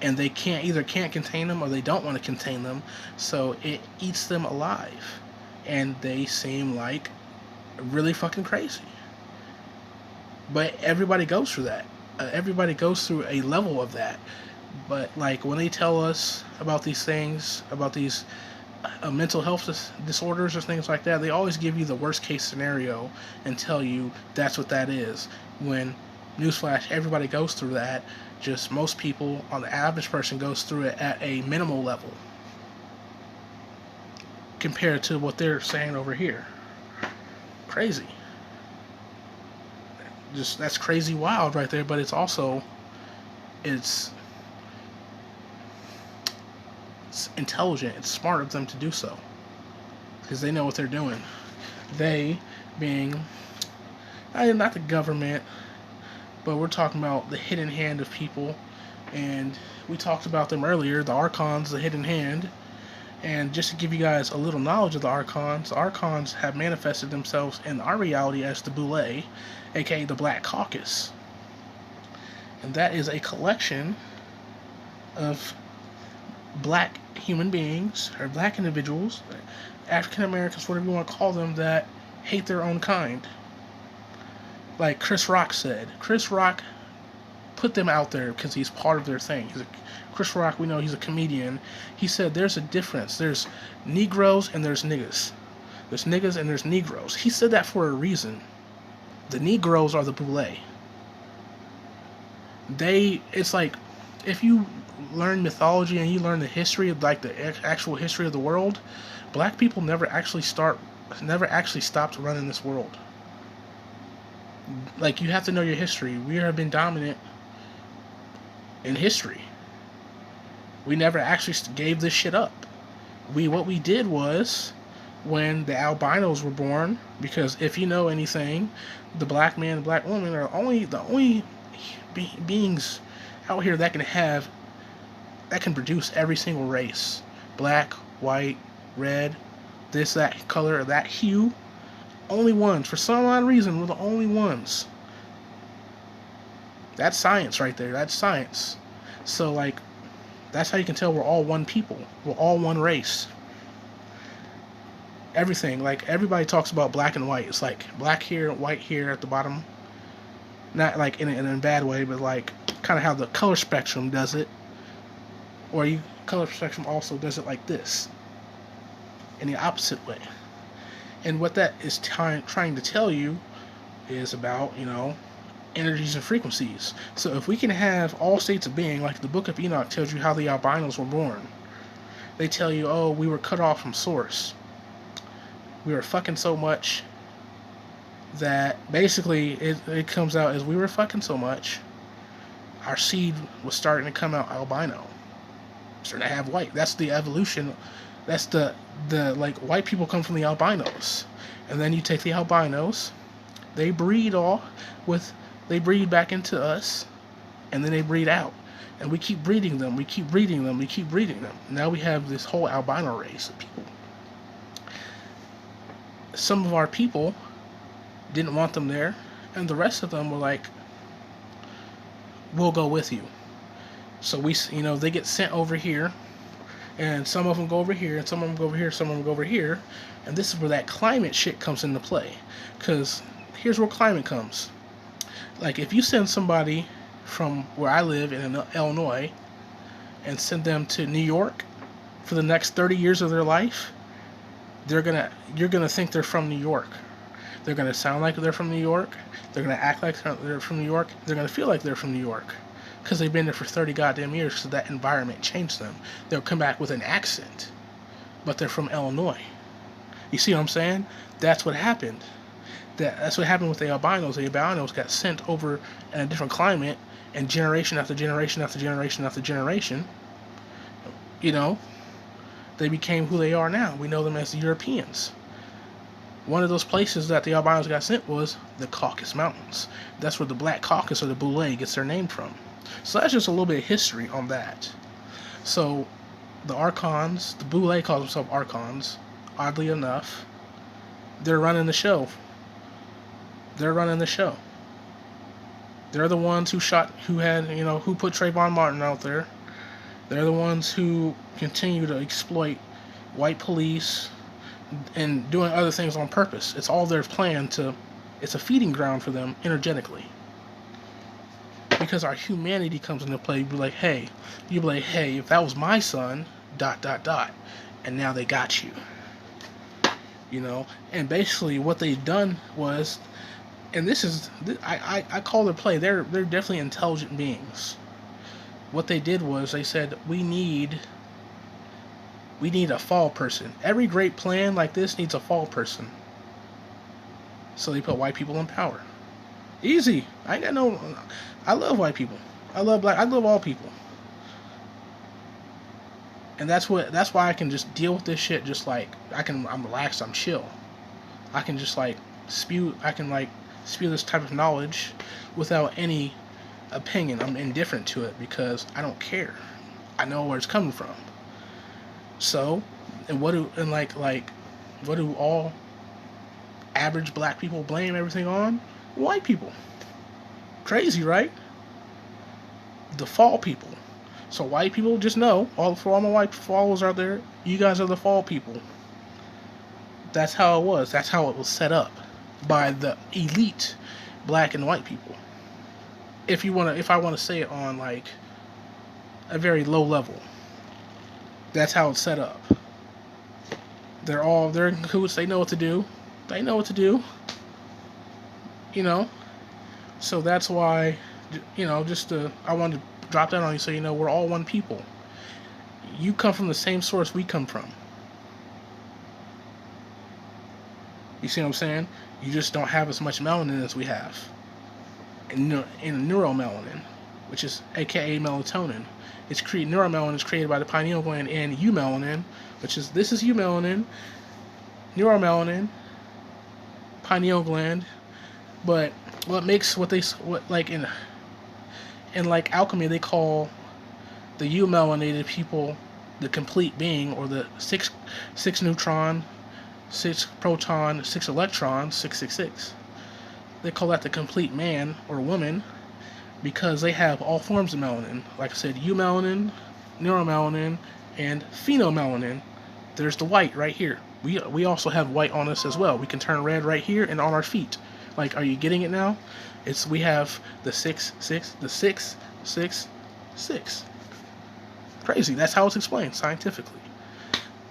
S1: and they can't contain them or they don't want to contain them, so it eats them alive, and they seem like really fucking crazy. But everybody goes through that. Everybody goes through a level of that. But like when they tell us about these things, about these mental health disorders or things like that, they always give you the worst case scenario and tell you that's what that is. When, newsflash, everybody goes through that. Just most people, on the average person, goes through it at a minimal level compared to what they're saying over here. Crazy. Just, that's crazy wild right there. But it's also, it's intelligent, it's smart of them to do so, because they know what they're doing. They being, not the government, but we're talking about the hidden hand of people, and we talked about them earlier, the Archons, the hidden hand. And just to give you guys a little knowledge of the Archons have manifested themselves in our reality as the Boule, aka the Black Caucus. And that is a collection of black human beings, or black individuals, African Americans, whatever you want to call them, that hate their own kind. Like Chris Rock said. Chris Rock put them out there because he's part of their thing. Chris Rock, we know he's a comedian. He said there's a difference. There's Negroes and there's niggas. There's niggas and there's Negroes. He said that for a reason. The Negroes are the Boule. It's like, if you learn mythology and you learn the history of, like, the actual history of the world, black people never actually stopped running this world. Like, you have to know your history. We have been dominant in history. We never actually gave this shit up. What we did was, when the albinos were born, because if you know anything, the black man and black woman are the only beings out here that can produce every single race. Black, white, red, this, that color, or that hue. Only ones. For some odd reason, we're the only ones. That's science right there. That's science. So, like, that's how you can tell we're all one people. We're all one race. Everything. Like, everybody talks about black and white. It's like black here, white here at the bottom. Not like in a bad way, but like kind of how the color spectrum does it. Or color spectrum also does it like this. In the opposite way. And what that is trying to tell you is about, energies and frequencies. So if we can have all states of being, like the Book of Enoch tells you how the albinos were born. They tell you, oh, we were cut off from source. We were fucking so much that basically it comes out as we were fucking so much, our seed was starting to come out albino. Starting to have white. That's the evolution. That's the like, white people come from the albinos. And then you take the albinos, they breed back into us, and then they breed out. And we keep breeding them, we keep breeding them. Now we have this whole albino race of people. Some of our people didn't want them there, and the rest of them were like, we'll go with you. So they get sent over here, and some of them go over here, and some of them go over here, some of them go over here, and this is where that climate shit comes into play. Because here's where climate comes. Like, if you send somebody from where I live in Illinois and send them to New York for the next 30 years of their life, you're gonna think they're from New York. They're gonna sound like they're from New York. They're gonna act like they're from New York. They're gonna feel like they're from New York because they've been there for 30 goddamn years. So that environment changed them. They'll come back with an accent, but they're from Illinois. You see what I'm saying? That's what happened. That's what happened with the albinos. The albinos got sent over in a different climate, and generation after generation after generation after generation, you know, they became who they are now. We know them as the Europeans. One of those places that the albinos got sent was the Caucasus Mountains. That's where the Black Caucus or the Boule gets their name from. So that's just a little bit of history on that. So the Archons, the Boule calls themselves Archons, oddly enough, they're running the show. They're running the show. They're the ones who who put Trayvon Martin out there. They're the ones who continue to exploit white police and doing other things on purpose. It's all their plan it's a feeding ground for them energetically. Because our humanity comes into play, you'd be like, hey, if that was my son, ... and now they got you. And basically what they've done was, and I call their play, they're definitely intelligent beings. What they did was they said, we need a fall person. Every great plan like this needs a fall person. So they put white people in power. Easy. I love white people. I love black. I love all people. And that's why I can just deal with this shit. Just like I'm relaxed. I'm chill. I can just spew this type of knowledge without any opinion. I'm indifferent to it because I don't care. I know where it's coming from. So, what do all average black people blame everything on? White people. Crazy, right? The fall people. So white people, just know, for all my white followers out there, you guys are the fall people. That's how it was. That's how it was set up by the elite black and white people. If I want to say it on a very low level, that's how it's set up. They're in cahoots. They know what to do. So that's why, I wanted to drop that on you so we're all one people. You come from the same source we come from. You see what I'm saying? You just don't have as much melanin as we have. In neuromelanin, which is aka melatonin. Neuromelanin is created by the pineal gland, and eumelanin, this is eumelanin, neuromelanin, pineal gland. But in alchemy they call the eumelanated people the complete being, or the six neutron, 6 proton, 6 electrons, 666. They call that the complete man or woman because they have all forms of melanin. Like I said, eumelanin, neuromelanin, and phenomelanin. There's the white right here. We also have white on us as well. We can turn red right here and on our feet. Are you getting it now? We have the 6, 6, the 6, 6, 6. Crazy. That's how it's explained scientifically.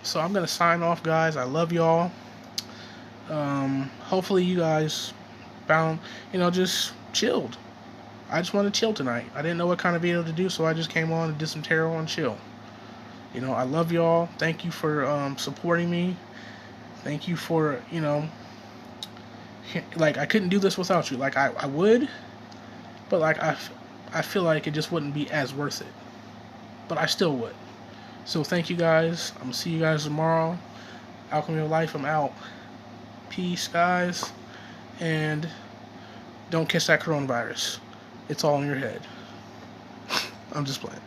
S1: So I'm gonna sign off, guys. I love y'all. Hopefully you guys found, just chilled. I just want to chill tonight. I didn't know what kind of video to do, so I just came on and did some tarot and chill. I love y'all. Thank you for supporting me. Thank you for, I couldn't do this without you. I would, but I feel like it just wouldn't be as worth it. But I still would. So thank you guys. I'm going to see you guys tomorrow. Alchemy of Life, I'm out. Peace, guys. And don't catch that coronavirus. It's all in your head. I'm just playing.